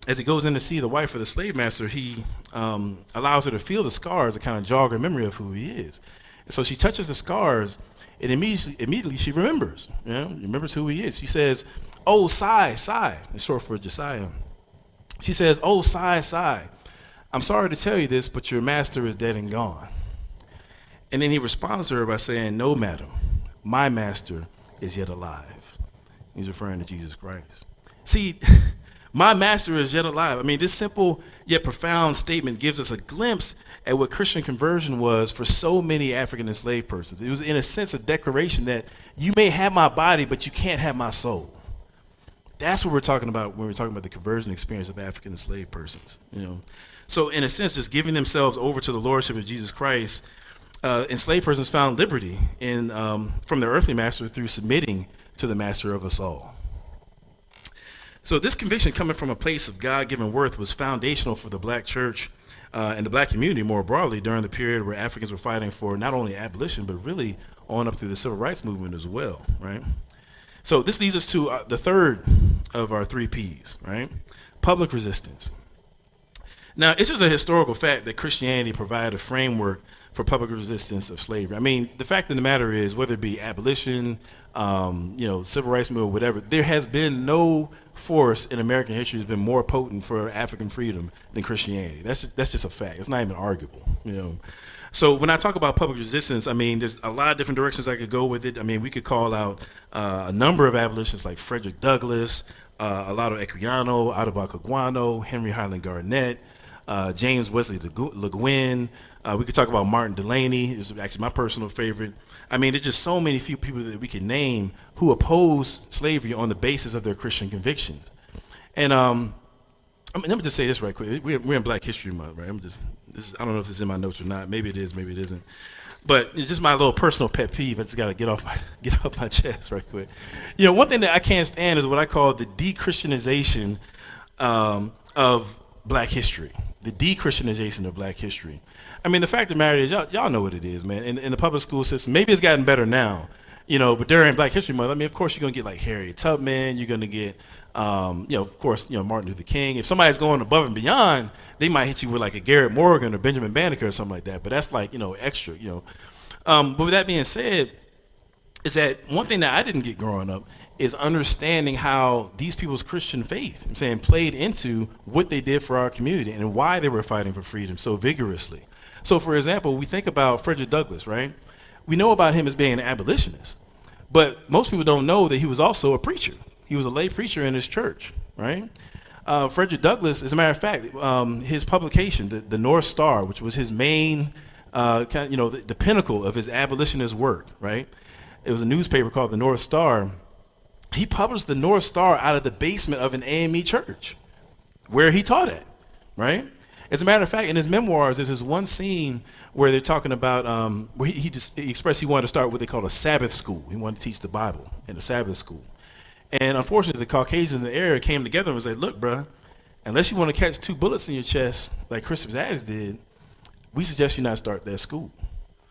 as he goes in to see the wife of the slave master, he allows her to feel the scars to kind of jog her memory of who he is. And so she touches the scars, and immediately she remembers, remembers who he is. She says, "Oh, Sai, it's short for Josiah." She says, "Oh, Sai, I'm sorry to tell you this, but your master is dead and gone." And then he responds to her by saying, "No, madam, my master is yet alive." He's referring to Jesus Christ. See, my master is yet alive. This simple yet profound statement gives us a glimpse at what Christian conversion was for so many African enslaved persons. It was, in a sense, a declaration that you may have my body, but you can't have my soul. That's what we're talking about when we're talking about the conversion experience of African enslaved persons. So in a sense, just giving themselves over to the lordship of Jesus Christ, enslaved persons found liberty from their earthly master through submitting to the master of us all. So this conviction coming from a place of God-given worth was foundational for the black church and the black community more broadly during the period where Africans were fighting for not only abolition, but really on up through the civil rights movement as well, right? So this leads us to the third of our 3 Ps, right? Public resistance. Now, it's just a historical fact that Christianity provided a framework for public resistance of slavery. The fact of the matter is, whether it be abolition, civil rights movement, whatever, there has been no force in American history that's been more potent for African freedom than Christianity. That's just a fact. It's not even arguable, So when I talk about public resistance, there's a lot of different directions I could go with it. We could call out a number of abolitionists like Frederick Douglass, a lot of Equiano, Adebayo, Henry Highland Garnett, James Wesley Le Guin. We could talk about Martin Delany. It was actually my personal favorite. There's just so many few people that we can name who opposed slavery on the basis of their Christian convictions. And let me just say this right quick. We're in Black History Month, right? I don't know if this is in my notes or not. Maybe it is, maybe it isn't. But it's just my little personal pet peeve. I just got to get off my chest right quick. One thing that I can't stand is what I call the de-christianization of Black history. The de-christianization of Black history. The fact of the matter is, y'all know what it is, man. In the public school system, maybe it's gotten better now, But during Black History Month, I mean, of course, you're gonna get like Harriet Tubman. You're gonna get, of course, Martin Luther King. If somebody's going above and beyond, they might hit you with like a Garrett Morgan or Benjamin Banneker or something like that. But that's like, extra. But with that being said, is that one thing that I didn't get growing up is understanding how these people's Christian faith, I'm saying, played into what they did for our community and why they were fighting for freedom so vigorously. So, for example, we think about Frederick Douglass, right? We know about him as being an abolitionist, but most people don't know that he was also a preacher. He was a lay preacher in his church, right? Frederick Douglass, as a matter of fact, his publication, the North Star, which was his main, the pinnacle of his abolitionist work, right? It was a newspaper called the North Star. He published the North Star out of the basement of an AME church where he taught at, right? As a matter of fact, in his memoirs, there's this one scene where they're talking about where he expressed he wanted to start what they call a Sabbath school. He wanted to teach the Bible in a Sabbath school. And unfortunately, the Caucasians in the area came together and was like, look, bro, unless you want to catch 2 bullets in your chest like Crispus Attucks did, we suggest you not start that school.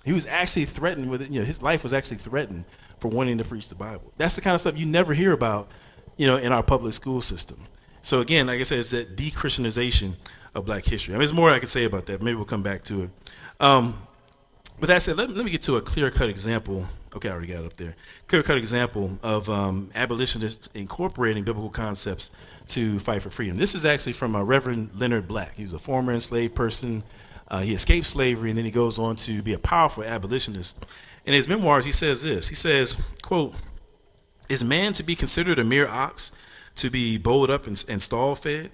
He was actually threatened with it. His life was actually threatened for wanting to preach the Bible. That's the kind of stuff you never hear about, in our public school system. So again, like I said, it's that de-christianization of Black history. I mean, there's more I could say about that. Maybe we'll come back to it. But that said, let me get to a clear-cut example. Okay, I already got it up there. Clear-cut example of abolitionists incorporating biblical concepts to fight for freedom. This is actually from Reverend Leonard Black. He was a former enslaved person. He escaped slavery, and then he goes on to be a powerful abolitionist. In his memoirs, he says this. He says, quote, "Is man to be considered a mere ox, to be bowled up and stall-fed?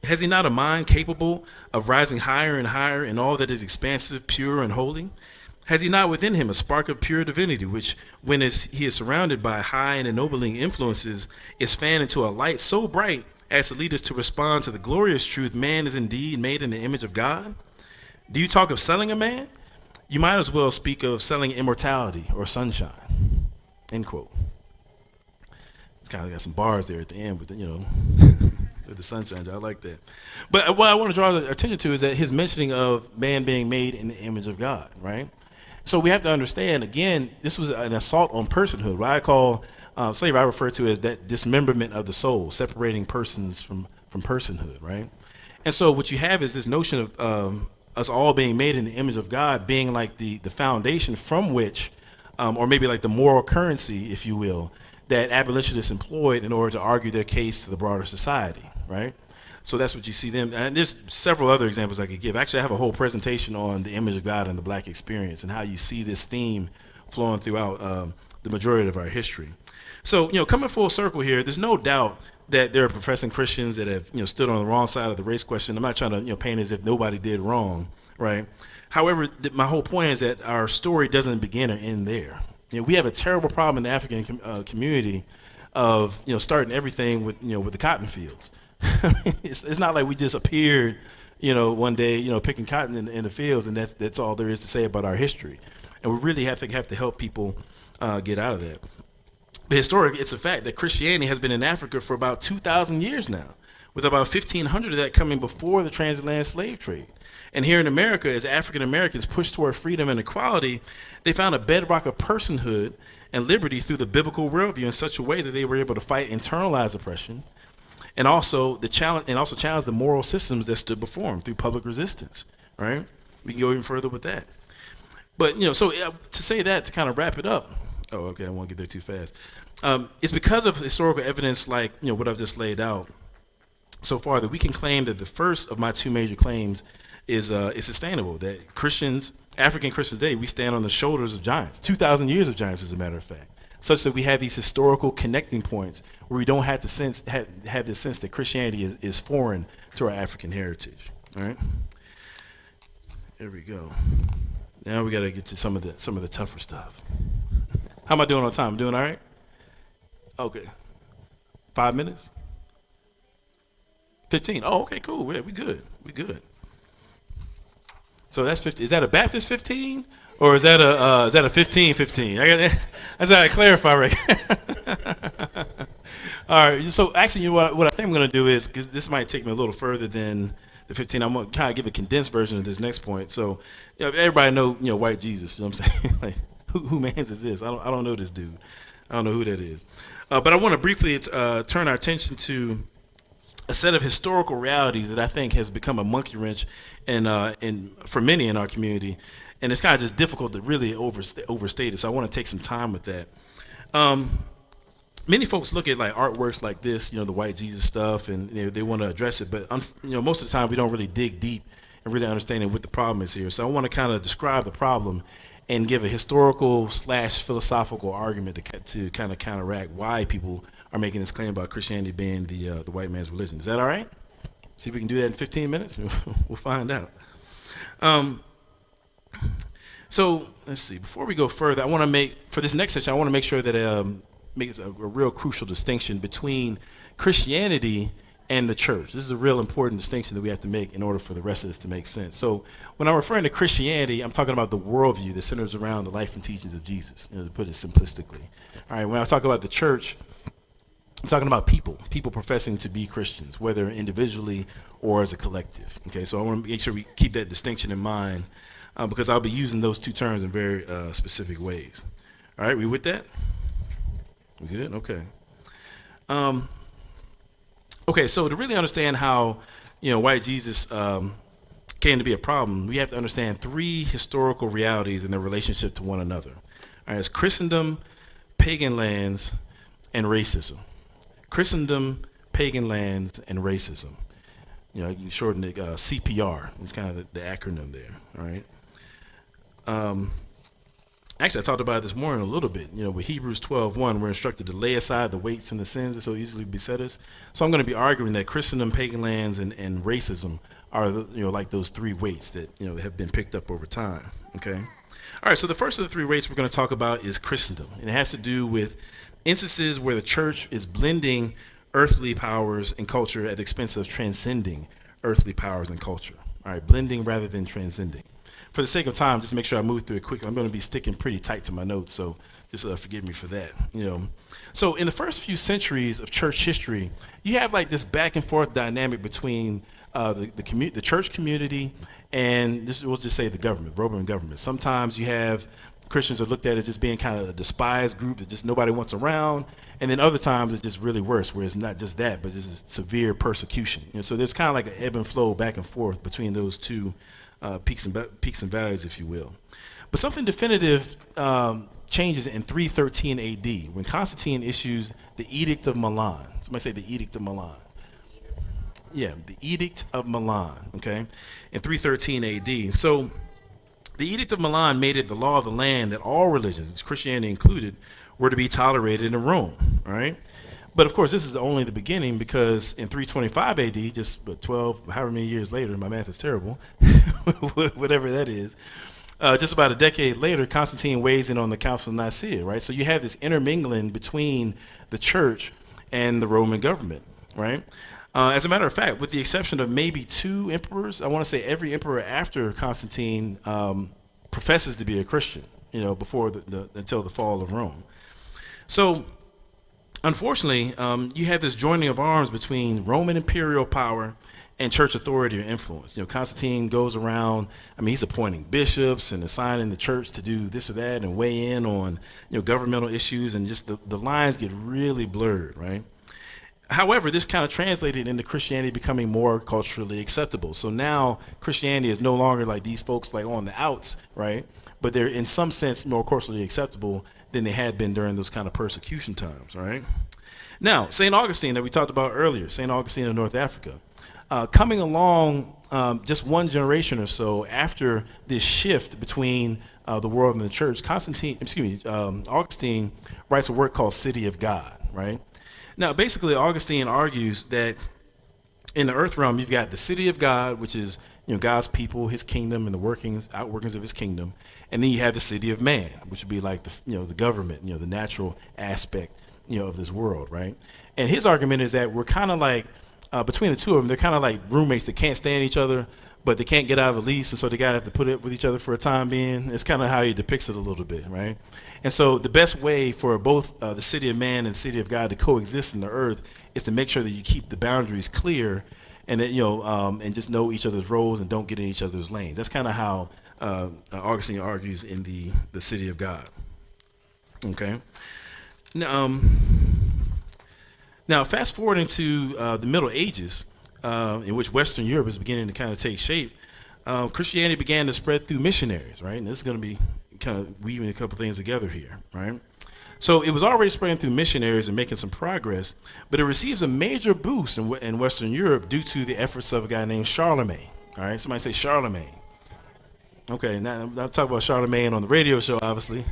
Has he not a mind capable of rising higher and higher in all that is expansive, pure, and holy? Has he not within him a spark of pure divinity, which, when he is surrounded by high and ennobling influences, is fanned into a light so bright as to lead us to respond to the glorious truth man is indeed made in the image of God? Do you talk of selling a man? You might as well speak of selling immortality or sunshine." End quote. It's kind of got some bars there at the end, but with the sunshine, I like that. But what I want to draw attention to is that his mentioning of man being made in the image of God, right? So we have to understand, again, this was an assault on personhood. What I call slavery, I refer to as that dismemberment of the soul, separating persons from personhood, right? And so what you have is this notion of us all being made in the image of God being like the foundation from which, or maybe like the moral currency, if you will, that abolitionists employed in order to argue their case to the broader society, right? So that's what you see them. And there's several other examples I could give. Actually, I have a whole presentation on the image of God and the Black experience and how you see this theme flowing throughout the majority of our history. So, coming full circle here, there's no doubt that there are professing Christians that have, stood on the wrong side of the race question. I'm not trying to, paint as if nobody did wrong, right? However, my whole point is that our story doesn't begin or end there. We have a terrible problem in the African community of, starting everything with, with the cotton fields. It's not like we just appeared, one day, picking cotton in the fields, and that's all there is to say about our history. And we really have to help people get out of that. But historically, it's a fact that Christianity has been in Africa for about 2,000 years now, with about 1,500 of that coming before the transatlantic slave trade. And here in America, as African Americans pushed toward freedom and equality, they found a bedrock of personhood and liberty through the biblical worldview in such a way that they were able to fight internalized oppression, and also challenge the moral systems that stood before them through public resistance. Right? We can go even further with that. But so to say that, to kind of wrap it up. Oh, okay, I won't get there too fast. It's because of historical evidence like what I've just laid out so far that we can claim that the first of my 2 major claims is sustainable. That African Christians today, we stand on the shoulders of giants, 2,000 years of giants, as a matter of fact, such that we have these historical connecting points where we don't have to have this sense that Christianity is foreign to our African heritage. All right, there we go. Now we got to get to some of the tougher stuff. How am I doing on time? Doing all right? Okay. 5 minutes? 15. Oh, okay, cool. Yeah, we good. We good. So that's 15. Is that a Baptist 15, or is that a 15-15? That's how I clarify, right? All right. So actually, what I think I'm going to do is, because this might take me a little further than the 15, I'm going to kind of give a condensed version of this next point. So everybody know white Jesus. You know what I'm saying? Like, who mans is this? I don't know this dude. I don't know who that is. But I want to briefly turn our attention to a set of historical realities that I think has become a monkey wrench for many in our community. And it's kind of just difficult to really overstate it. So I want to take some time with that. Many folks look at like artworks like this, the white Jesus stuff, and they want to address it. But most of the time we don't really dig deep and really understanding what the problem is here. So I want to kind of describe the problem and give a historical / philosophical argument to kind of counteract why people are making this claim about Christianity being the white man's religion. Is that all right? See if we can do that in 15 minutes. We'll find out. So let's see. Before we go further, I want to make sure that makes a real crucial distinction between Christianity and the church. This is a real important distinction that we have to make in order for the rest of this to make sense. So when I'm referring to Christianity, I'm talking about the worldview that centers around the life and teachings of Jesus, to put it simplistically. All right, when I talk about the church, I'm talking about people professing to be Christians, whether individually or as a collective. Okay, so I want to make sure we keep that distinction in mind because I'll be using those two terms in very specific ways. All right, we with that? We good? Okay. Okay, so to really understand how, white Jesus came to be a problem, we have to understand three historical realities and their relationship to one another. All right, it's Christendom, pagan lands, and racism. Christendom, pagan lands, and racism. You can shorten it CPR. It's kind of the acronym there. All right. Actually, I talked about it this morning a little bit. With Hebrews 12:1, we're instructed to lay aside the weights and the sins that so easily beset us. So I'm going to be arguing that Christendom, pagan lands, and racism are like those three weights that have been picked up over time. Okay. All right. So the first of the three weights we're going to talk about is Christendom, and it has to do with instances where the church is blending earthly powers and culture at the expense of transcending earthly powers and culture. All right, blending rather than transcending. For the sake of time, just make sure I move through it quickly. I'm going to be sticking pretty tight to my notes, so just forgive me for that. So in the first few centuries of church history, you have like this back and forth dynamic between the church community and we'll just say the government, Roman government. Sometimes you have Christians are looked at as just being kind of a despised group that just nobody wants around, and then other times it's just really worse, where it's not just that, but just severe persecution. So there's kind of like an ebb and flow back and forth between those two peaks and valleys, if you will. But something definitive changes in 313 AD when Constantine issues the Edict of Milan. Somebody say the Edict of Milan. Yeah, the Edict of Milan, okay, in 313 AD. So the Edict of Milan made it the law of the land that all religions, Christianity included, were to be tolerated in Rome, all right? But of course, this is only the beginning, because in 325 AD, just 12, however many years later, my math is terrible, whatever that is, just about a decade later, Constantine weighs in on the Council of Nicaea, right? So you have this intermingling between the church and the Roman government, right? As a matter of fact, with the exception of maybe two emperors, I want to say every emperor after Constantine professes to be a Christian, before until the fall of Rome. So unfortunately, you have this joining of arms between Roman imperial power and church authority or influence. Constantine goes around, he's appointing bishops and assigning the church to do this or that and weigh in on, governmental issues, and just the lines get really blurred, right? However, this kind of translated into Christianity becoming more culturally acceptable. So now Christianity is no longer like these folks like on the outs, right? But they're in some sense more culturally acceptable than they had been during those kind of persecution times, right? Now, St. Augustine that we talked about earlier, St. Augustine of North Africa, coming along just one generation or so after this shift between the world and the church, Augustine writes a work called City of God, right? Now, basically, Augustine argues that in the earth realm, you've got the city of God, which is God's people, His kingdom, and the outworkings of His kingdom, and then you have the city of man, which would be like the government, the natural aspect, of this world, right? And his argument is that we're kind of like between the two of them, they're kind of like roommates that can't stand each other, but they can't get out of a lease, and so they gotta have to put up with each other for a time being. It's kind of how he depicts it a little bit, right? And so the best way for both the city of man and the city of God to coexist in the earth is to make sure that you keep the boundaries clear, and that and just know each other's roles and don't get in each other's lanes. That's kind of how Augustine argues in the city of God. Okay. Now, now fast forwarding to the Middle Ages, in which Western Europe is beginning to kind of take shape, Christianity began to spread through missionaries, right? And this is going to be kind of weaving a couple things together here, right? So it was already spreading through missionaries and making some progress, but it receives a major boost in Western Europe due to the efforts of a guy named Charlemagne. All right, somebody say Charlemagne. Okay, now I'm talking about Charlemagne on the radio show, obviously.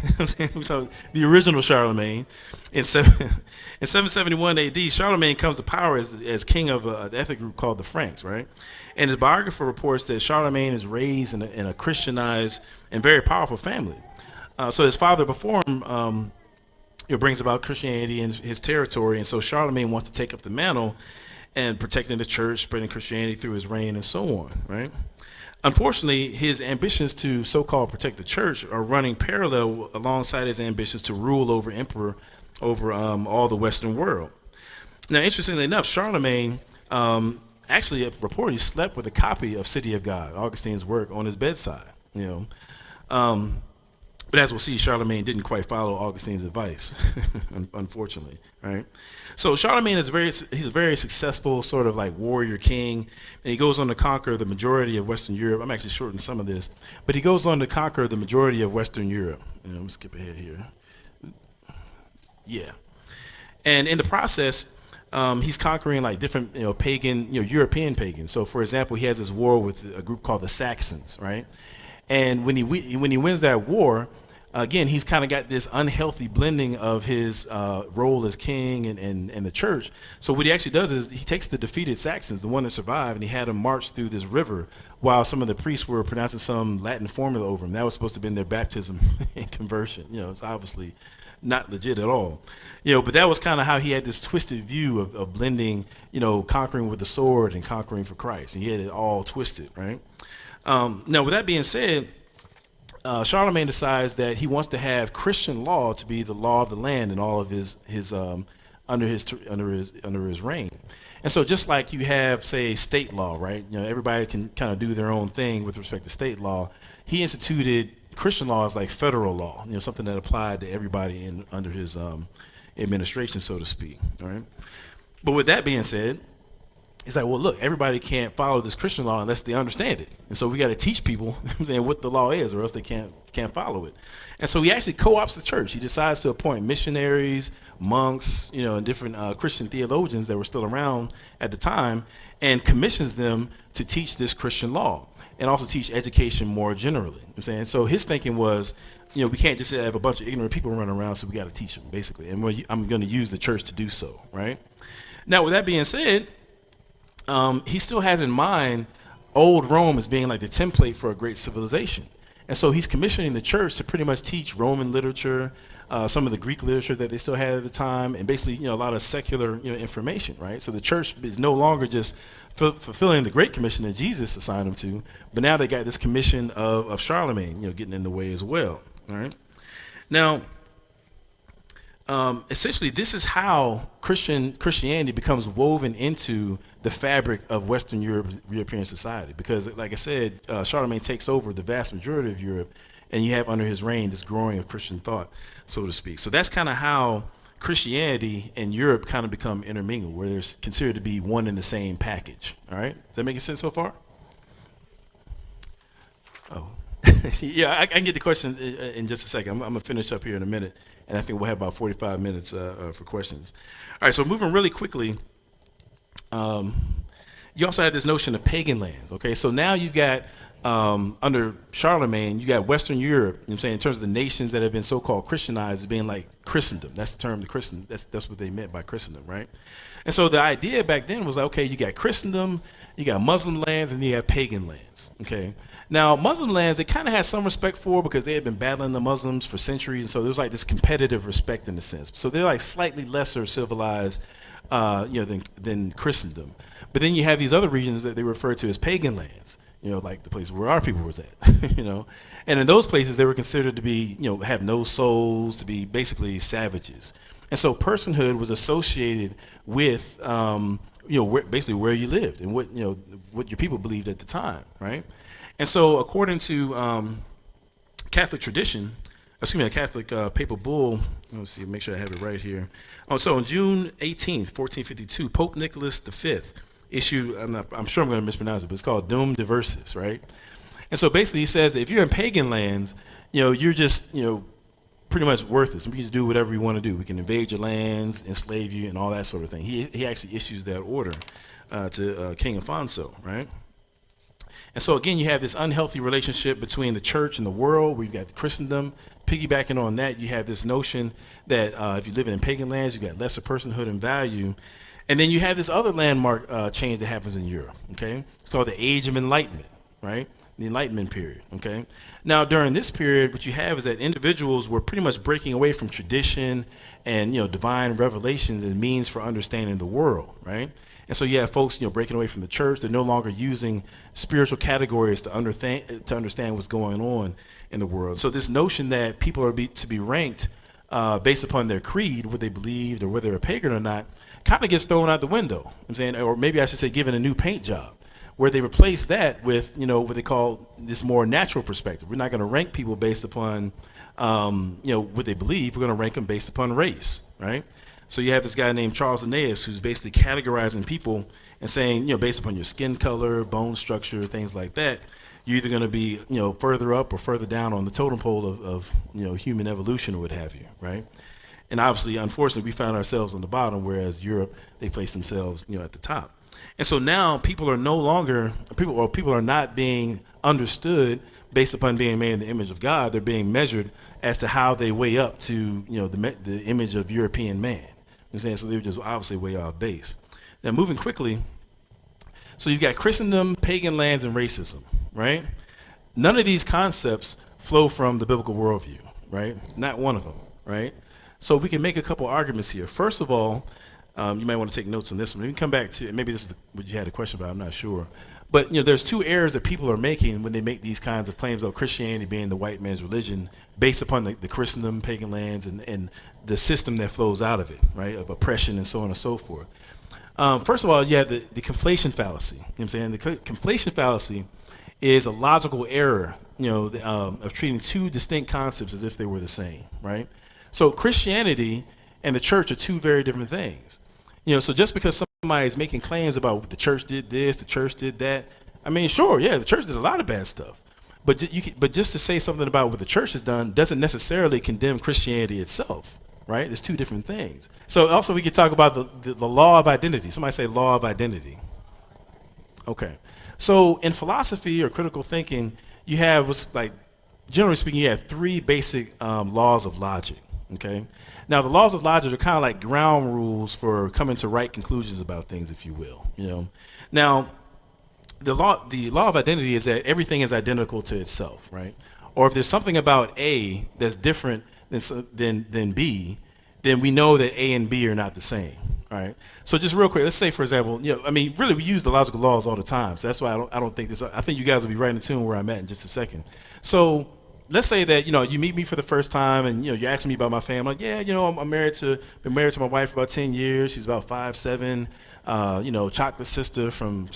So the original Charlemagne. In 771 AD, Charlemagne comes to power as king of an ethnic group called the Franks, right? And his biographer reports that Charlemagne is raised in a Christianized and very powerful family. So his father before him brings about Christianity in his territory, and so Charlemagne wants to take up the mantle and protecting the church, spreading Christianity through his reign, and so on, right? Unfortunately, his ambitions to so-called protect the church are running parallel alongside his ambitions to rule over all the Western world. Now, interestingly enough, Charlemagne actually reportedly slept with a copy of City of God, Augustine's work, on his bedside. But as we'll see, Charlemagne didn't quite follow Augustine's advice, unfortunately, right? So Charlemagne he's a very successful sort of like warrior king, and he goes on to conquer the majority of Western Europe. I'm actually shortening some of this, but he goes on to conquer the majority of Western Europe. Let me skip ahead here. Yeah. And in the process, he's conquering like different, pagan, European pagans. So for example, he has this war with a group called the Saxons, right? And when he wins that war, again, he's kind of got this unhealthy blending of his role as king and the church. So what he actually does is he takes the defeated Saxons, the one that survived, and he had them march through this river while some of the priests were pronouncing some Latin formula over them. That was supposed to have been their baptism and conversion. It's obviously not legit at all. But that was kind of how he had this twisted view of blending, conquering with the sword and conquering for Christ. And he had it all twisted, right? Now, with that being said, Charlemagne decides that he wants to have Christian law to be the law of the land in all of his under his reign. And so just like you have, say, state law, right? Everybody can kind of do their own thing with respect to state law. He instituted Christian law as like federal law, something that applied to everybody under his administration, so to speak. All right. But with that being said, it's like, well, look, everybody can't follow this Christian law unless they understand it. And so we got to teach people what the law is, or else they can't follow it. And so he actually co-opts the church. He decides to appoint missionaries, monks, and different Christian theologians that were still around at the time, and commissions them to teach this Christian law and also teach education more generally. I'm saying, so his thinking was, we can't just have a bunch of ignorant people running around, so we got to teach them, basically. And I'm going to use the church to do so, right? Now, with that being said, he still has in mind old Rome as being like the template for a great civilization. And so he's commissioning the church to pretty much teach Roman literature, some of the Greek literature that they still had at the time, and basically, a lot of secular, information, right? So the church is no longer just fulfilling the Great Commission that Jesus assigned them to, but now they got this commission of Charlemagne, getting in the way as well, all right? Now, essentially, this is how Christianity becomes woven into the fabric of Western European society. Because, like I said, Charlemagne takes over the vast majority of Europe, and you have under his reign this growing of Christian thought, so to speak. So that's kind of how Christianity and Europe kind of become intermingled, where they're considered to be one and the same package. All right, is that making sense so far? Oh, yeah, I can get the question in just a second. I'm gonna finish up here in a minute, and I think we'll have about 45 minutes for questions. All right, so moving really quickly. You also have this notion of pagan lands. Okay, so now you've got under Charlemagne, you got Western Europe. I'm saying in terms of the nations that have been so-called Christianized as being like Christendom. That's the term, the Christen. That's what they meant by Christendom, right? And so the idea back then was like, okay, you got Christendom, you got Muslim lands, and you have pagan lands. Okay, now Muslim lands they kind of had some respect for because they had been battling the Muslims for centuries, and so there was like this competitive respect in a sense. So they're like slightly lesser civilized, than Christendom. But then you have these other regions that they refer to as pagan lands, like the place where our people was at, and in those places they were considered to be, have no souls, to be basically savages. And so personhood was associated with, basically where you lived and what your people believed at the time, right? And so according to Catholic tradition, a Catholic papal bull. Let me see, make sure I have it right here. Oh, so on June 18th, 1452, Pope Nicholas V issued, I'm sure I'm going to mispronounce it, but it's called Dum Diversis, right? And so basically he says that if you're in pagan lands, you're just, pretty much worthless. We can just do whatever we want to do. We can invade your lands, enslave you, and all that sort of thing. He actually issues that order to King Alfonso, right? And so again, you have this unhealthy relationship between the church and the world. We've got Christendom. Piggybacking on that, you have this notion that if you live in pagan lands, you've got lesser personhood and value. And then you have this other landmark change that happens in Europe, okay? It's called the Age of Enlightenment, right? The Enlightenment period, okay? Now, during this period, what you have is that individuals were pretty much breaking away from tradition and, divine revelations as means for understanding the world, right? And so you have folks, breaking away from the church. They're no longer using spiritual categories to understand what's going on in the world. So this notion that people are to be ranked based upon their creed, what they believed, or whether they're a pagan or not, kind of gets thrown out the window. I'm saying, or maybe I should say, given a new paint job, where they replace that with, what they call this more natural perspective. We're not going to rank people based upon, what they believe. We're going to rank them based upon race, right? So you have this guy named Charles Linnaeus who's basically categorizing people and saying, based upon your skin color, bone structure, things like that, you're either going to be, further up or further down on the totem pole of human evolution or what have you, right? And obviously, unfortunately, we found ourselves on the bottom, whereas Europe, they place themselves, at the top. And so now people are no longer, people are not being understood based upon being made in the image of God. They're being measured as to how they weigh up to, the image of European man. You know what I'm saying? So they were just obviously way off base. Now, moving quickly, so you've got Christendom, pagan lands, and racism, right? None of these concepts flow from the biblical worldview, right? Not one of them, right? So we can make a couple arguments here. First of all, you might want to take notes on this one. We can come back to, maybe this is what you had a question about, I'm not sure. But, there's two errors that people are making when they make these kinds of claims of Christianity being the white man's religion based upon the Christendom, pagan lands, and the system that flows out of it, right, of oppression and so on and so forth. First of all, you have the conflation fallacy. You know what I'm saying? The conflation fallacy is a logical error, of treating two distinct concepts as if they were the same, right? So Christianity and the church are two very different things. So just because somebody is making claims about the church did this, the church did that, I mean, sure, yeah, the church did a lot of bad stuff. But just to say something about what the church has done doesn't necessarily condemn Christianity itself, right? There's two different things. So also we could talk about the law of identity. Somebody say law of identity. Okay. So in philosophy or critical thinking, you have what's like, generally speaking, you have three basic laws of logic, okay? Now, the laws of logic are kind of like ground rules for coming to right conclusions about things, if you will. Now, the law of identity is that everything is identical to itself, right? Or if there's something about A that's different than B, then we know that A and B are not the same, right? So just real quick, let's say, for example, really we use the logical laws all the time. So that's why I don't think this. I think you guys will be right in tune where I'm at in just a second. So let's say that you meet me for the first time and you're asking me about my family. Like, yeah, I'm been married to my wife for about 10 years. She's about 5'7", chocolate sister from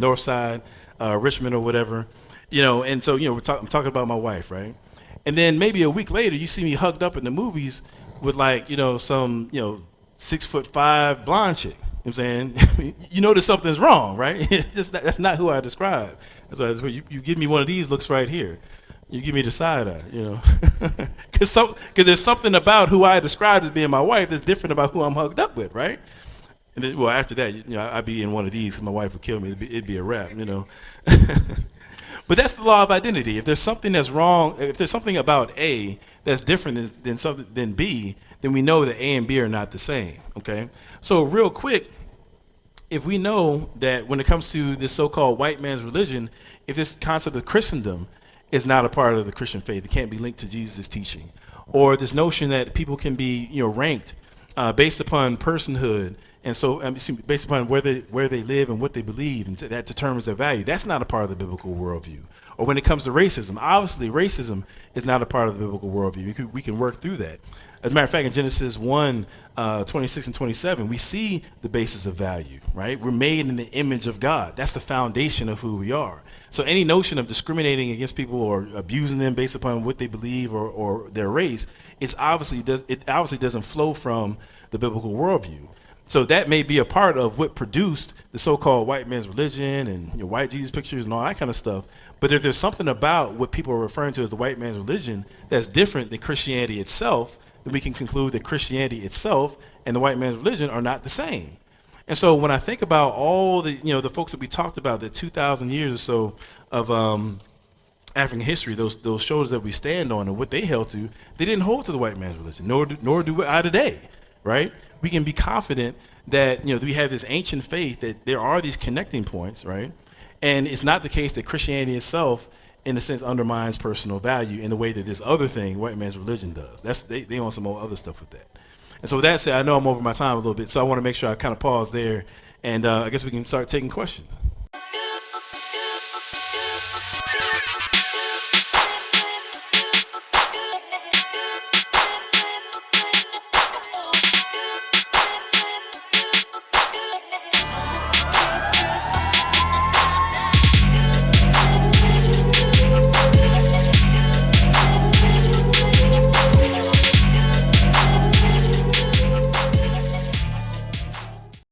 north side, Richmond or whatever, and so I'm talking about my wife, right? And then maybe a week later you see me hugged up in the movies with some 6'5" blonde chick. You know what I'm saying? You know that something's wrong, right? That's not who I describe. That's why you give me one of these looks right here. You give me the side eye, because there's something about who I described as being my wife that's different about who I'm hugged up with, right? And then, after that, I'd be in one of these because my wife would kill me. It'd be a wrap, But that's the law of identity. If there's something that's wrong, if there's something about A that's different than B, then we know that A and B are not the same. Okay. So real quick, if we know that when it comes to this so-called white man's religion, if this concept of Christendom is not a part of the Christian faith, it can't be linked to Jesus' teaching, or this notion that people can be ranked based upon personhood, and so based upon where they live and what they believe, and that determines their value. That's not a part of the biblical worldview. Or when it comes to racism, obviously racism is not a part of the biblical worldview. We can work through that. As a matter of fact, in Genesis 1, 26 and 27, we see the basis of value, right? We're made in the image of God. That's the foundation of who we are. So any notion of discriminating against people or abusing them based upon what they believe or their race, it obviously doesn't flow from the biblical worldview. So that may be a part of what produced the so-called white man's religion and white Jesus pictures and all that kind of stuff. But if there's something about what people are referring to as the white man's religion that's different than Christianity itself, then we can conclude that Christianity itself and the white man's religion are not the same. And so when I think about all the the folks that we talked about, the 2,000 years or so of African history, those shoulders that we stand on and what they held to, they didn't hold to the white man's religion, nor do I today, right? We can be confident that we have this ancient faith that there are these connecting points, right? And it's not the case that Christianity itself, in a sense, undermines personal value in the way that this other thing, white man's religion, does. They on some other stuff with that. And so with that said, I know I'm over my time a little bit, so I want to make sure I kind of pause there, and I guess we can start taking questions.